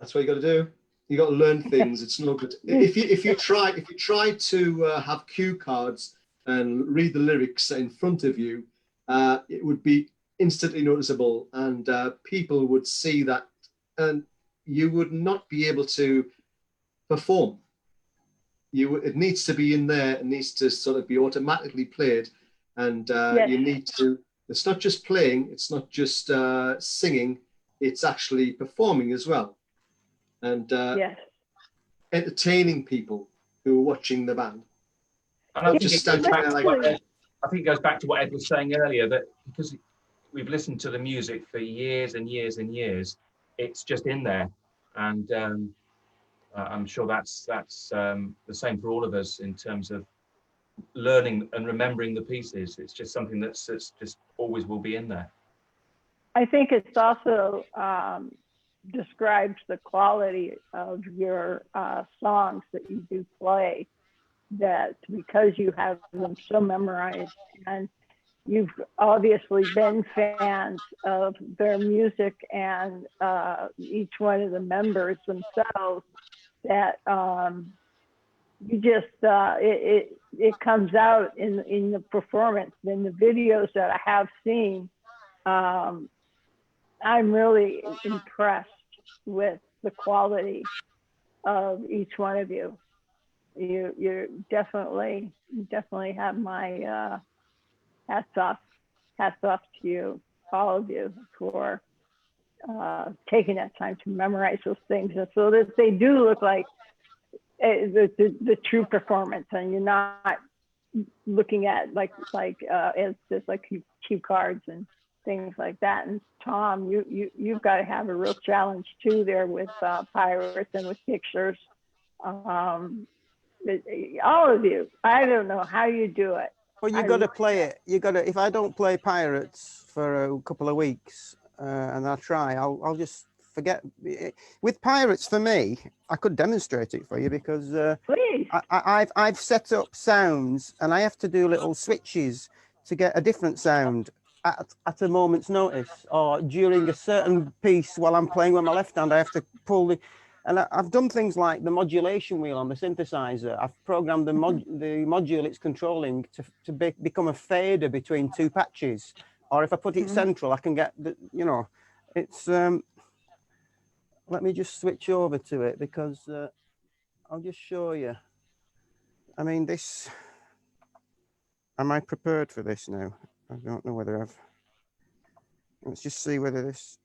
That's what you got to do. You got to learn things. It's no good if you try to have cue cards and read the lyrics in front of you. It would be instantly noticeable, and people would see that, and you would not be able to perform. It needs to be in there. It needs to sort of be automatically played, and yes. You need to. It's not just playing. It's not just singing. It's actually performing as well. And yes. entertaining people who are watching the band. And I think it goes back to what Ed was saying earlier, that because we've listened to the music for years and years and years, it's just in there. And I'm sure that's the same for all of us in terms of learning and remembering the pieces. It's just something that's just always will be in there. I think it's also describes the quality of your songs that you do play, that because you have them so memorized, and you've obviously been fans of their music and each one of the members themselves, that you just it comes out in the performance, in the videos that I have seen. I'm really impressed with the quality of each one of you. You definitely have my hats off to you, all of you, for taking that time to memorize those things, and so that they do look like the true performance, and you're not looking at like as just like cue cards and things like that. And Tom, you've got to have a real challenge too there with Pirates and with pictures. All of you, I don't know how you do it. Well, you got to play it. You got to. If I don't play Pirates for a couple of weeks, and I'll try, I'll just forget. With Pirates, for me, I could demonstrate it for you, because please. I've set up sounds, and I have to do little switches to get a different sound at a moment's notice, or during a certain piece while I'm playing with my left hand, I have to pull the. And I've done things like the modulation wheel on the synthesizer. I've programmed the module it's controlling to become a fader between two patches. Or if I put it central, I can get the, you know, it's, let me just switch over to it, because I'll just show you. I mean, this, am I prepared for this now? I don't know whether I've. Let's just see whether this.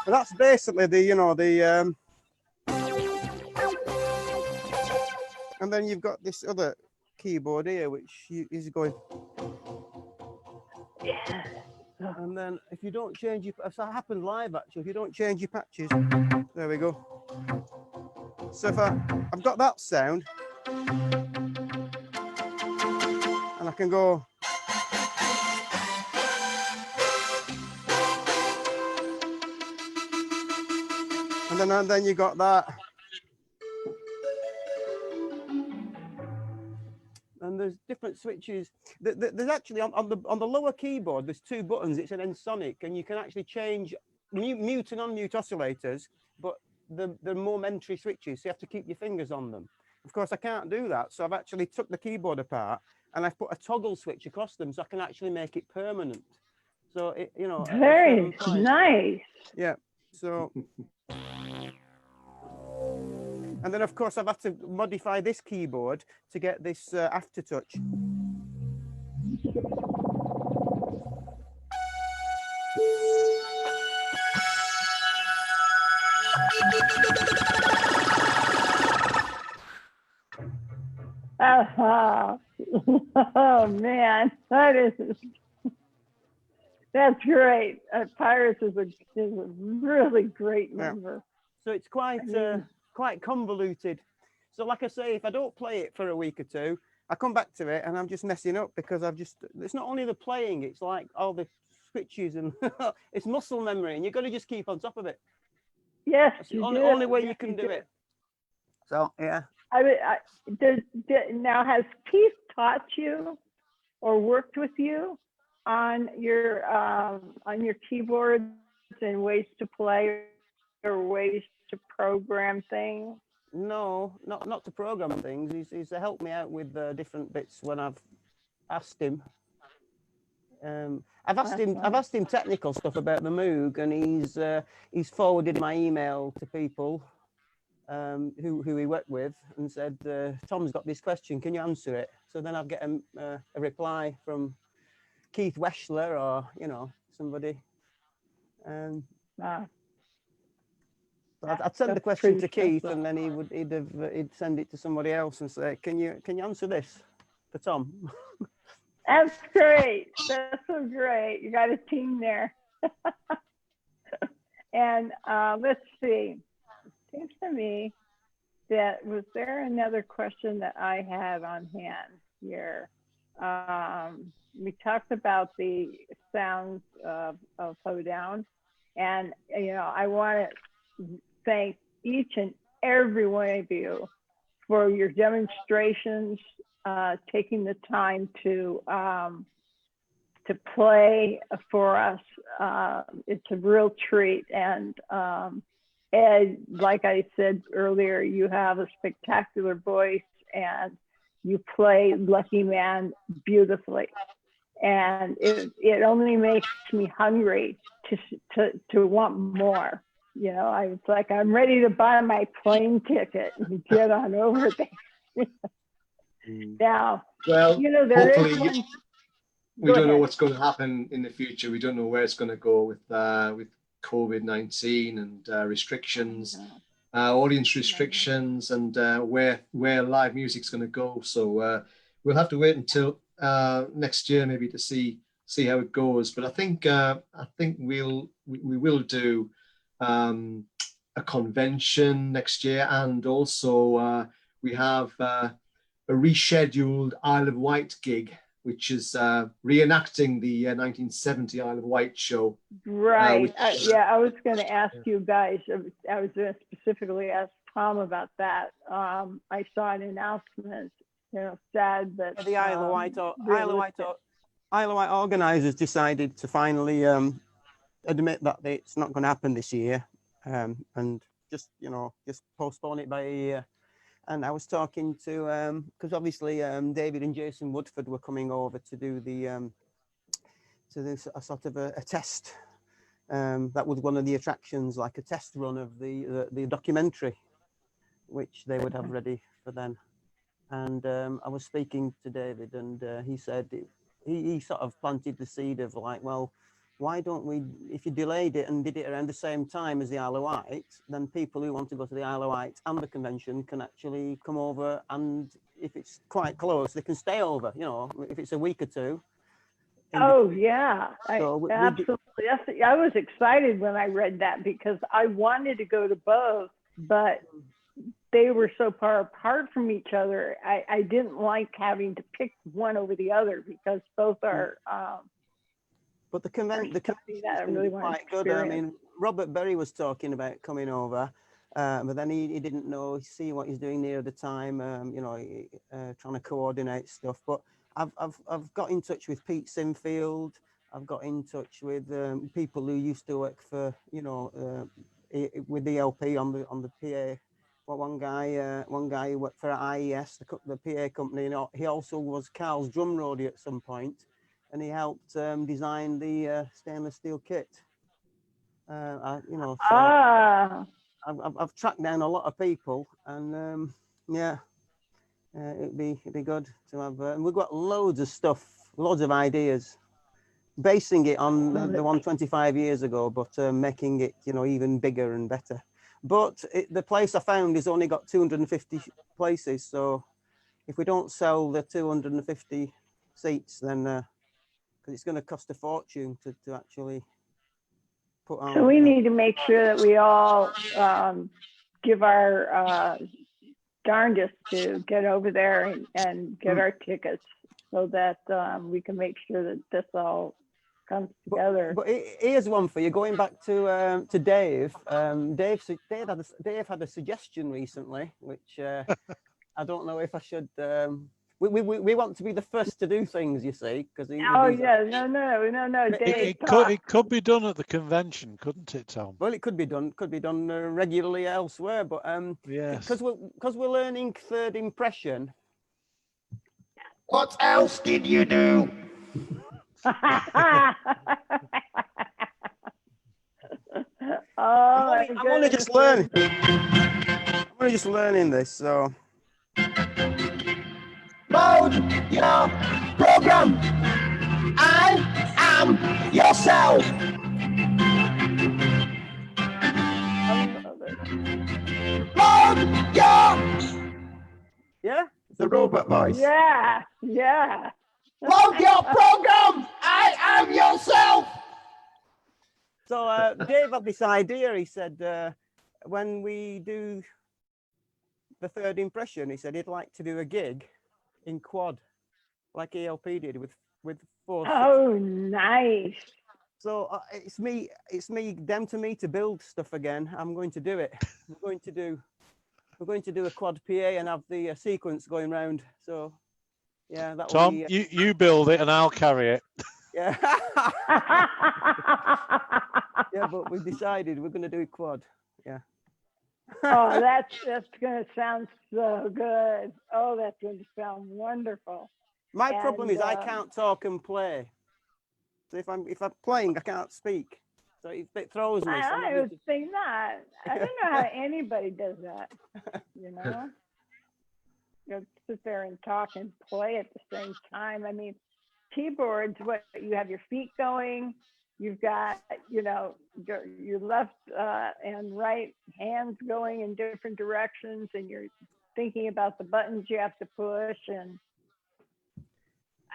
That's basically the, you know, the, and then you've got this other keyboard here, which is going. Yeah. And then if you don't change your, if that happened live actually, if you don't change your patches, there we go. So if I've got that sound, and I can go. And then you got that. And there's different switches. There's actually on the lower keyboard, there's 2 buttons. It's an N-Sonic, and you can actually change mute and unmute oscillators, but they're momentary switches, so you have to keep your fingers on them. Of course, I can't do that, so I've actually took the keyboard apart and I've put a toggle switch across them, so I can actually make it permanent. So it, you know, very nice. Yeah. So. And then, of course, I've had to modify this keyboard to get this aftertouch. Oh man, that's great. Pirates is a really great number. So it's quite quite convoluted. So like I say, if I don't play it for a week or two, I come back to it and I'm just messing up because it's not only the playing, it's like all the switches and it's muscle memory, and you've got to just keep on top of it. Yes, that's the only way you can do it. So yeah. Now, has Keith taught you or worked with you on your keyboards and ways to play or ways to program things? No, not to program things. He's helped me out with different bits when I've asked him. I've asked him technical stuff about the Moog, and he's forwarded my email to people who he worked with and said, Tom's got this question, can you answer it? So then I'll get a reply from Keith Weschler or, you know, somebody. I'd send the question to Keith, and then he'd send it to somebody else and say, can you answer this for Tom? That's great. That's so great. You got a team there. And let's see. It seems to me that, was there another question that I had on hand here? We talked about the sounds of Hoedown, and you know, I want to thank each and every one of you for your demonstrations, taking the time to play for us. It's a real treat. And Ed, like I said earlier, you have a spectacular voice and you play Lucky Man beautifully. And it only makes me hungry to want more. You know, it's like I'm ready to buy my plane ticket and get on over there. Now, well, you know, there is hopefully we don't know what's going to happen in the future. We don't know where it's going to go with COVID-19 and restrictions, audience restrictions, and where live music's going to go. So we'll have to wait until next year maybe to see how it goes. But I think we will do a convention next year, and also we have a rescheduled Isle of Wight gig, which is reenacting the 1970 Isle of Wight show. Right. Yeah, I was going to ask you guys. I was going to specifically ask Tom about that. I saw an announcement, sad, but The Isle of Wight, realistic. Isle of Wight organisers decided to finally admit that it's not going to happen this year, and just postpone it by a year. And I was talking to because obviously David and Jason Woodford were coming over to do a sort of a test. That was one of the attractions, like a test run of the documentary, which they would have ready for then. And I was speaking to David, and he said he sort of planted the seed of like, well, why don't we, if you delayed it and did it around the same time as the Isle of Wight, then people who want to go to the Isle of Wight and the convention can actually come over, and if it's quite close, they can stay over, if it's a week or two. Oh, yeah, absolutely. I was excited when I read that because I wanted to go to both, but they were so far apart from each other. I didn't like having to pick one over the other because both are. But the convention really quite good. I mean, Robert Berry was talking about coming over, but then he didn't know, see what he's doing near the time, trying to coordinate stuff. But I've got in touch with Pete Sinfield. I've got in touch with people who used to work for, with the LP on the PA. Well, one guy who worked for IES, the PA company, and he also was Carl's drum roadie at some point, and he helped design the stainless steel kit. I've tracked down a lot of people, and it'd be good to have. And we've got loads of stuff, loads of ideas, basing it on the one 25 years ago, but making it even bigger and better. But the place I found has only got 250 places, so if we don't sell the 250 seats, then because it's going to cost a fortune to actually put on. So we need to make sure that we all give our darndest to get over there and get our tickets so that we can make sure that this all comes together. But here's one for you. Going back to Dave. Dave had a suggestion recently, which I don't know if I should. We want to be the first to do things, you see, because no, Dave. It could be done at the convention, couldn't it, Tom? Well, it could be done. Could be done regularly elsewhere, but yes, because we're learning third impression. What else did you do? I'm only just learning. I'm only just learning this, so. Load your program. I am yourself. Load your. Yeah. The robot voice. Yeah. Load your program. I am yourself. So Dave had this idea. He said when we do the third impression, he said he'd like to do a gig in quad, like ELP did with 4. Oh, nice. So it's down to me to build stuff again. I'm going to do it. We're going to do a quad PA and have the sequence going round. So yeah, that. Tom, you build it and I'll carry it. Yeah. Yeah, but we've decided we're going to do quad. Yeah. Oh, that's going to sound so good. Oh, that's going to sound wonderful. My problem is I can't talk and play. So if I'm playing, I can't speak. So it throws me. I would think not. I don't know how anybody does that. You sit there and talk and play at the same time. I mean, keyboards, you have your feet going, you've got your left and right hands going in different directions, and you're thinking about the buttons you have to push. And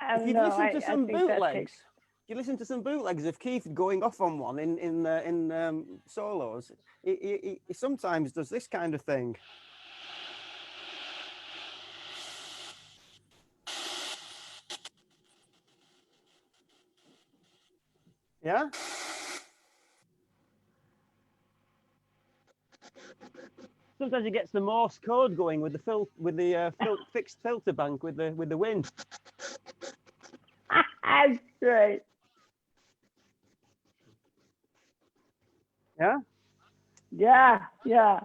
I don't know. Listen to some bootlegs. You listen to some bootlegs of Keith going off on one in solos. He sometimes does this kind of thing. Yeah. sometimes he gets the Morse code going with the fixed filter bank with the wind. That's great. Yeah. Yeah, yeah.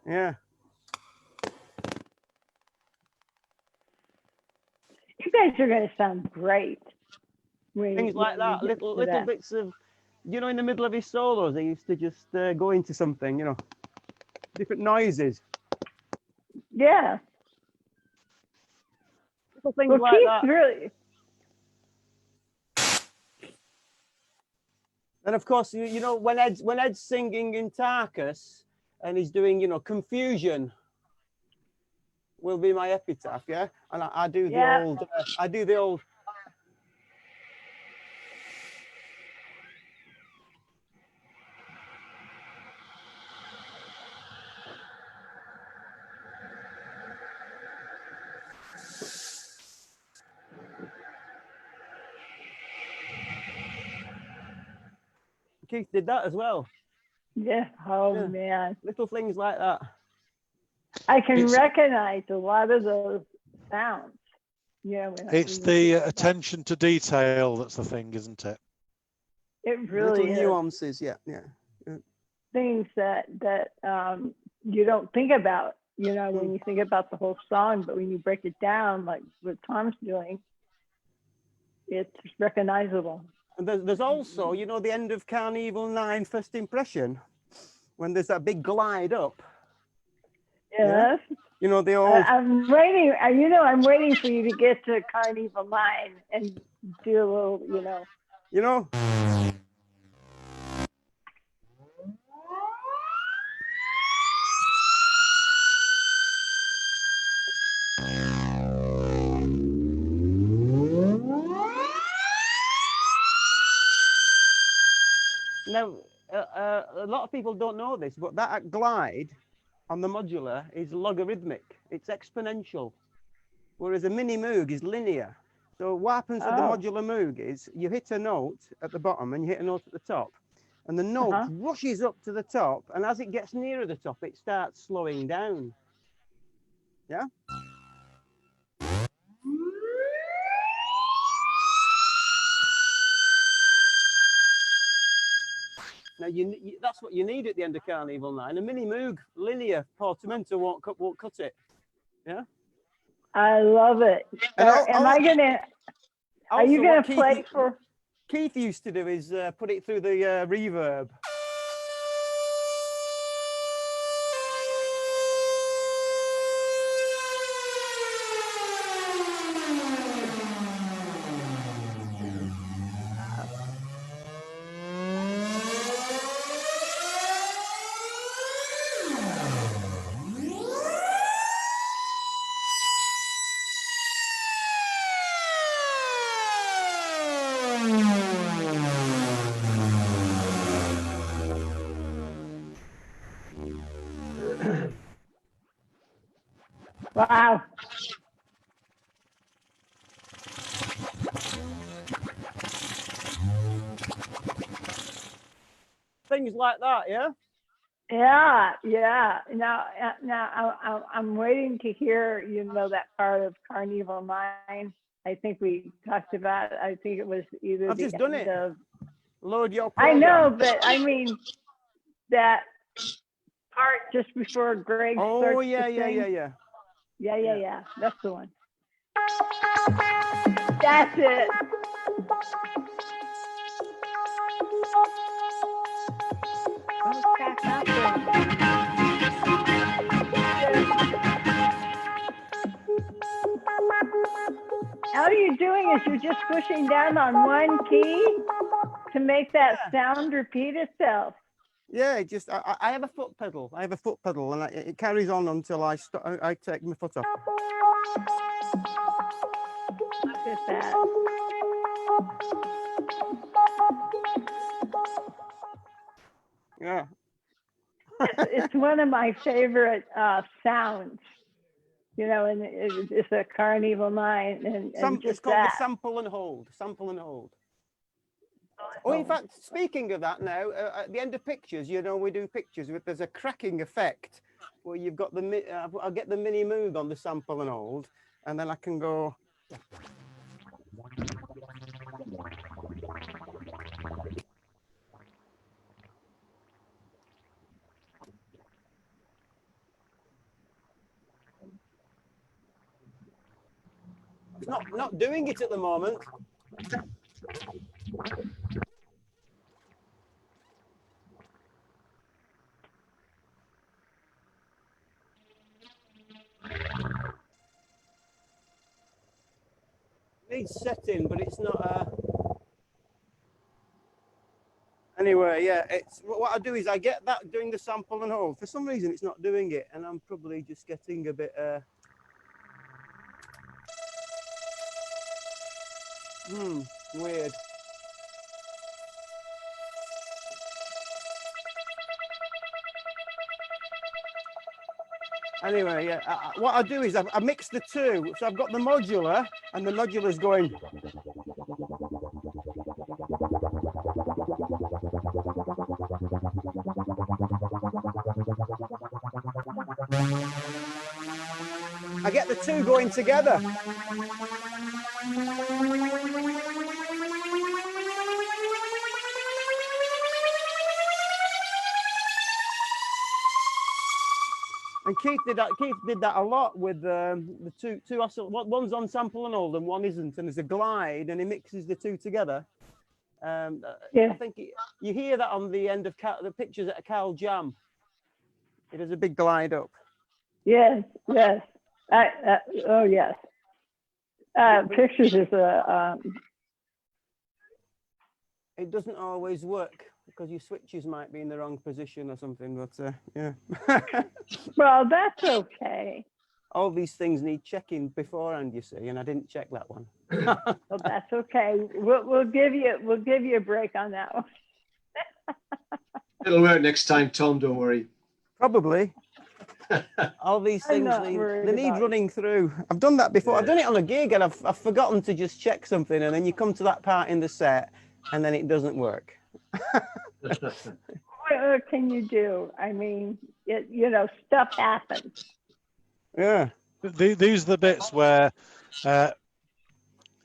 Yeah. You guys are going to sound great. Things like that, little bits of, you know, in the middle of his solos, he used to just go into something, you know, different noises. Yeah. Little things Well, like Keith that. really. And of course, you know, when Ed's singing in Tarkus and he's doing, you know, Confusion will be my epitaph, yeah? And I do the old, Keith did that as well. Yeah. Oh, Yeah. man. Little things like that. I can recognize a lot of those sounds. Yeah. It's the attention to detail that's the thing, isn't it? It really Little is. nuances, yeah. Things that you don't think about, you know, when you think about the whole song, but when you break it down, like what Tom's doing, it's recognizable. And there's also, you know, the end of Carnival 9 First Impression, when there's that big glide up. Yes. Yeah? You know, the old... I'm waiting, you know, I'm waiting for you to get to Carnival 9 and do a little, you know. You know? Now, a lot of people don't know this, but that glide on the modular is logarithmic. It's exponential, whereas a mini Moog is linear. So what happens with the modular Moog is you hit a note at the bottom and you hit a note at the top, and the note rushes up to the top, and as it gets nearer the top, it starts slowing down. Yeah? Now, that's what you need at the end of Carnival 9. A mini Moog linear portamento won't cut it. Yeah? I love it. Are you going to play for... Keith used to do is put it through the reverb. Wow. Things like that, yeah? Yeah. Now I'm waiting to hear, you know, that part of Carnival 9. I think we talked about it. I think it was either I've just done it. Load your program. I know, but I mean mean that part just before Greg starts to sing. Yeah. That's the one. That's it. All you're doing is you're just pushing down on one key to make that sound repeat itself. Yeah, it just I have a foot pedal. And it carries on until I take my foot off. Look at that. Yeah. It's one of my favorite sounds. You know, and it's a Carnival 9, and It's called the sample and hold. Sample and hold. Oh, in fact, speaking of that now, at the end of pictures, you know, we do pictures, there's a cracking effect where you've got I'll get the mini Moog on the sample and hold, and then I can go. It's not doing it at the moment. Needs setting, but it's not. Anyway, yeah, it's what I do is I get that doing the sample and hold. For some reason, it's not doing it, and I'm probably just getting a bit. Weird. Anyway, yeah, what I do is I mix the two. So I've got the modular, and the modular's going. I get the two going together. And Keith did that a lot with the two one's on sample and hold and one isn't, and there's a glide, and he mixes the two together. Yeah. I think you hear that on the end of the pictures at a Cal Jam. It has a big glide up. Yes, yes. Oh, yes. Pictures is a. It doesn't always work because your switches might be in the wrong position or something, but yeah. Well, that's okay. All these things need checking beforehand, you see, and I didn't check that one. Well, that's okay. We'll give you a break on that one. It'll work next time, Tom. Don't worry. Probably. All these things need running through. I've done that before. Yeah. I've done it on a gig, and I've forgotten to just check something, and then you come to that part in the set, and then it doesn't work. What can you do? I mean, stuff happens. Yeah. These are the bits where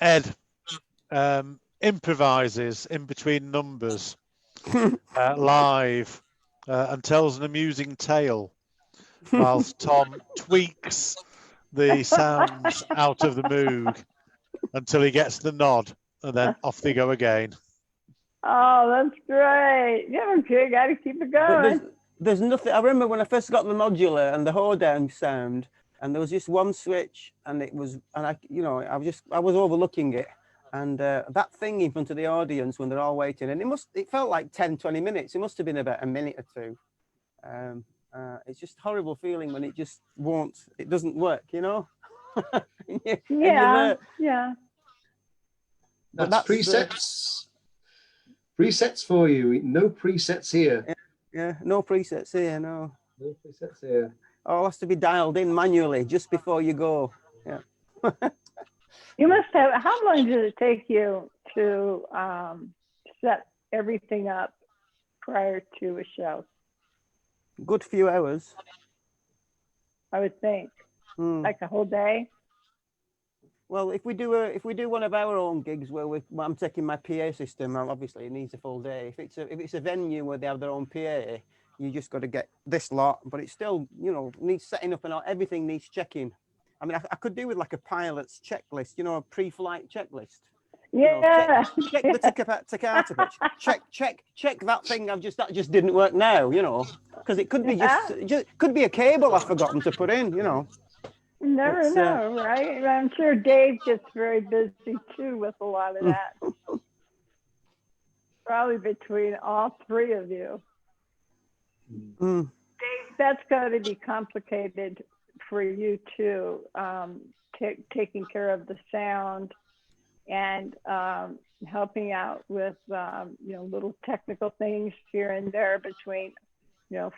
Ed improvises in between numbers live and tells an amusing tale, whilst Tom tweaks the sounds out of the Moog until he gets the nod, and then off they go again. Oh, that's great. Yeah, okay, got to keep it going. There's nothing. I remember when I first got the modular and the hoedown sound, and there was just one switch, and it was, and I was overlooking it, and that thing in front of the audience when they're all waiting, and it felt like 10-20 minutes. It must have been about a minute or two. It's just horrible feeling when it doesn't work, Yeah. That's presets. Presets for you. No presets here. Yeah, no presets here, no. No presets here. All has to be dialed in manually just before you go. Yeah. You must have, how long does it take you to set everything up prior to a show? Good few hours. I would think. Like a whole day? Well, if we do one of our own gigs where I'm taking my PA system, obviously it needs a full day. If it's a venue where they have their own PA, you just got to get this lot, but it still, needs setting up, and everything needs checking. I mean, I could do with like a pilot's checklist, a pre-flight checklist. Yeah. Check the Takata pitch. Check that thing. That just didn't work now, because it could be just could be a cable I've forgotten to put in, Never know, right? I'm sure Dave gets very busy too with a lot of that. Probably between all three of you. Dave, that's got to be complicated for you too, taking care of the sound and helping out with little technical things here and there between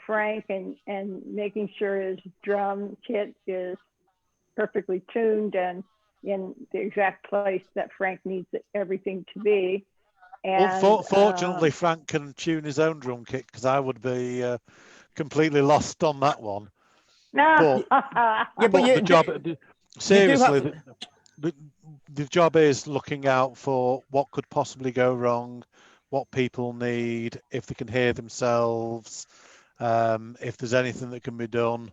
Frank and making sure his drum kit is perfectly tuned and in the exact place that Frank needs everything to be. And Fortunately, Frank can tune his own drum kit, because I would be completely lost on that one. no. But the job, seriously, the job is looking out for what could possibly go wrong, what people need, if they can hear themselves, if there's anything that can be done.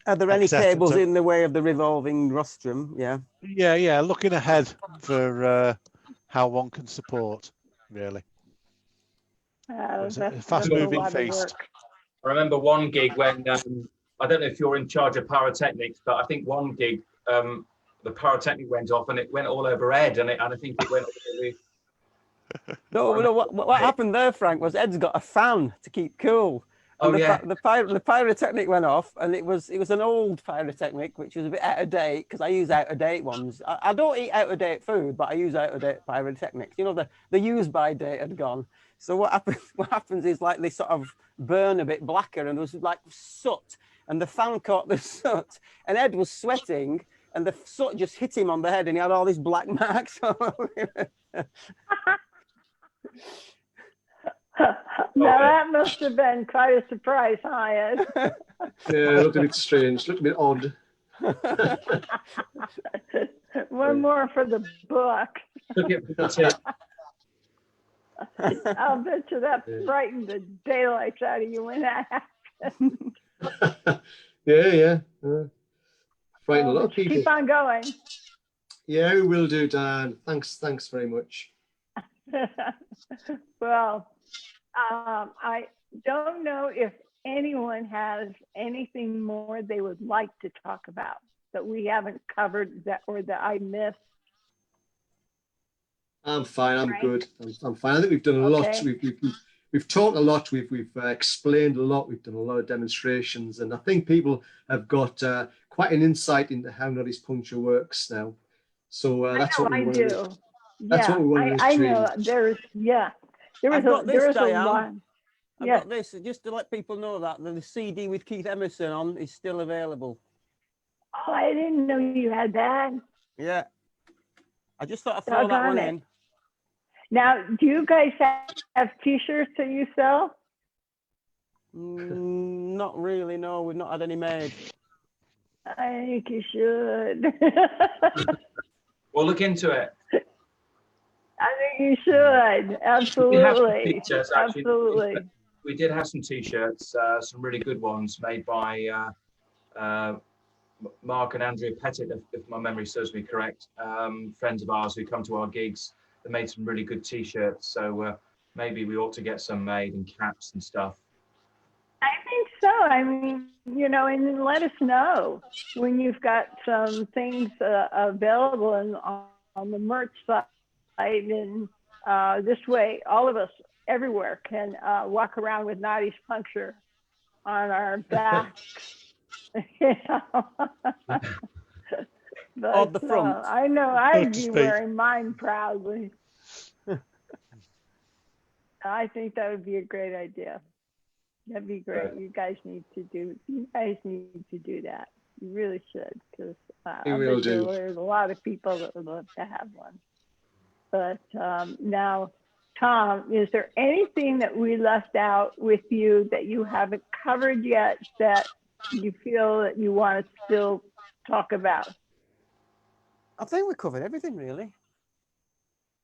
Are there any cables in the way of the revolving rostrum? Yeah. Yeah, looking ahead for how one can support, really. It's a fast-moving feast. I remember one gig when, I don't know if you're in charge of pyrotechnics, but I think one gig, the pyrotechnic went off and it went all over Ed, and I think it went over No, what happened there, Frank, was Ed's got a fan to keep cool. And the pyrotechnic went off, and it was an old pyrotechnic, which was a bit out of date, because I use out of date ones. I don't eat out of date food, but I use out of date pyrotechnics. You know, the use by date had gone. So what happens is, like, they sort of burn a bit blacker, and there was like soot, and the fan caught the soot, and Ed was sweating, and the soot just hit him on the head, and he had all these black marks all over him. Now that must have been quite a surprise, huh, Ed? Yeah, it looked a bit strange, looked a bit odd. One more for the book. I'll bet you that frightened the daylights out of you when that happened. Yeah. Frightened a lot of people. Keep on going. Yeah, we will do, Dan. Thanks very much. Well, I don't know if anyone has anything more they would like to talk about that we haven't covered or that I missed. I'm fine. I'm good. I'm fine. I think we've done a lot. We've talked a lot. We've explained a lot. We've done a lot of demonstrations, and I think people have got quite an insight into how Noddy's Puncture works now. So that's what we want to do. That's what we want to I know. There was a lot. I've got this, just to let people know that the CD with Keith Emerson on is still available. Oh, I didn't know you had that. Yeah. I just thought I'd throw that one in. Now, do you guys have T-shirts that you sell? Not really, no. We've not had any made. I think you should. We'll look into it. I think you should. Absolutely. Absolutely. We did have some T-shirts, some really good ones made by Mark and Andrea Pettit, if my memory serves me correct, friends of ours who come to our gigs. They made some really good T-shirts, so maybe we ought to get some made, and caps and stuff. I think so. I mean, you know, and then let us know when you've got some things available on the merch site, and this way, all of us everywhere can walk around with Noddy's Puncture on our backs. But, of the front. I know I'd be wearing mine proudly. I think that would be a great idea. That'd be great. You guys need to do that. You really should, because there's a lot of people that would love to have one. But now, Tom, is there anything that we left out with you that you haven't covered yet that you feel that you want to still talk about? I think we covered everything, really.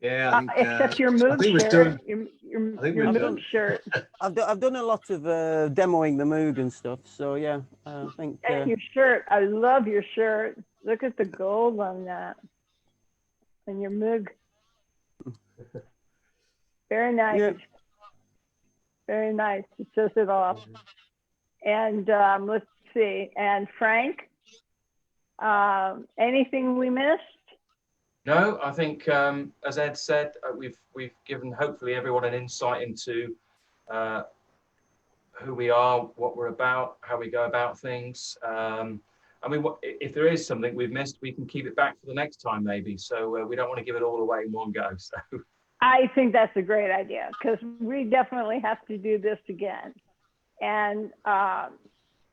Yeah, I think, except your Moog shirt. Your Moog shirt. I've done a lot of demoing the Moog and stuff. So yeah, I think. And your shirt, I love your shirt. Look at the gold on that, and your Moog. Very nice. Yeah. Very nice. It says it all. And let's see. And Frank, anything we missed? No, I think, as Ed said, we've given hopefully everyone an insight into who we are, what we're about, how we go about things. I mean, if there is something we've missed, we can keep it back for the next time, maybe. So we don't want to give it all away in one go. So I think that's a great idea, because we definitely have to do this again. And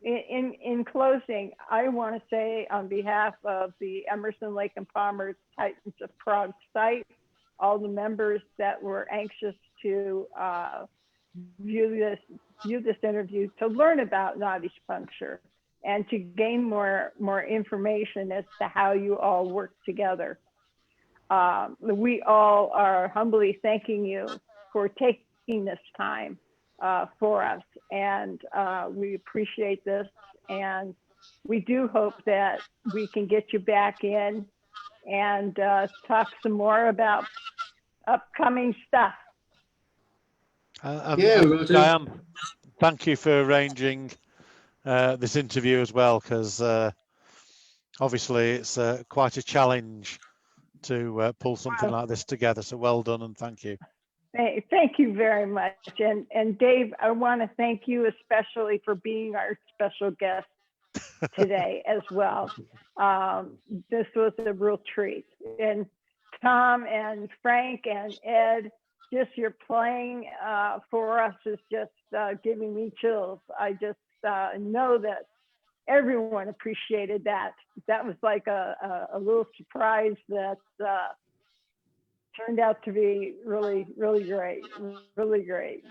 in closing, I want to say on behalf of the Emerson, Lake and Palmer Titans of Prague site all the members that were anxious to view this interview, to learn about Noddy's Puncture and to gain more information as to how you all work together. We all are humbly thanking you for taking this time for us, and we appreciate this, and we do hope that we can get you back in and talk some more about upcoming stuff. Yeah, we'll do. Dyanne, thank you for arranging this interview as well, because obviously it's quite a challenge to pull something like this together. So well done, and thank you. Thank you very much. And Dave, I want to thank you especially for being our special guest today as well. This was a real treat. And Tom and Frank and Ed, just your playing for us is just giving me chills. I just know that everyone appreciated that. That was like a little surprise that turned out to be really, really great, really great.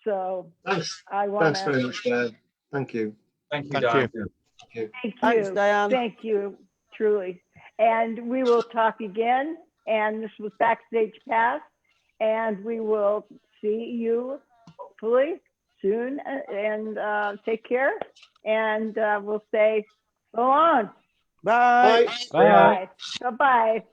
So Thanks. I want Thanks very much, Dad. Thank you. Thank you, Thank Dyanne. you. Thank you. Thank Thanks, you. Dyanne. Thank you, truly. And we will talk again. And this was Backstage Pass. And we will see you hopefully soon. And take care. And we'll say so long. Bye. Bye. Bye. Bye-bye.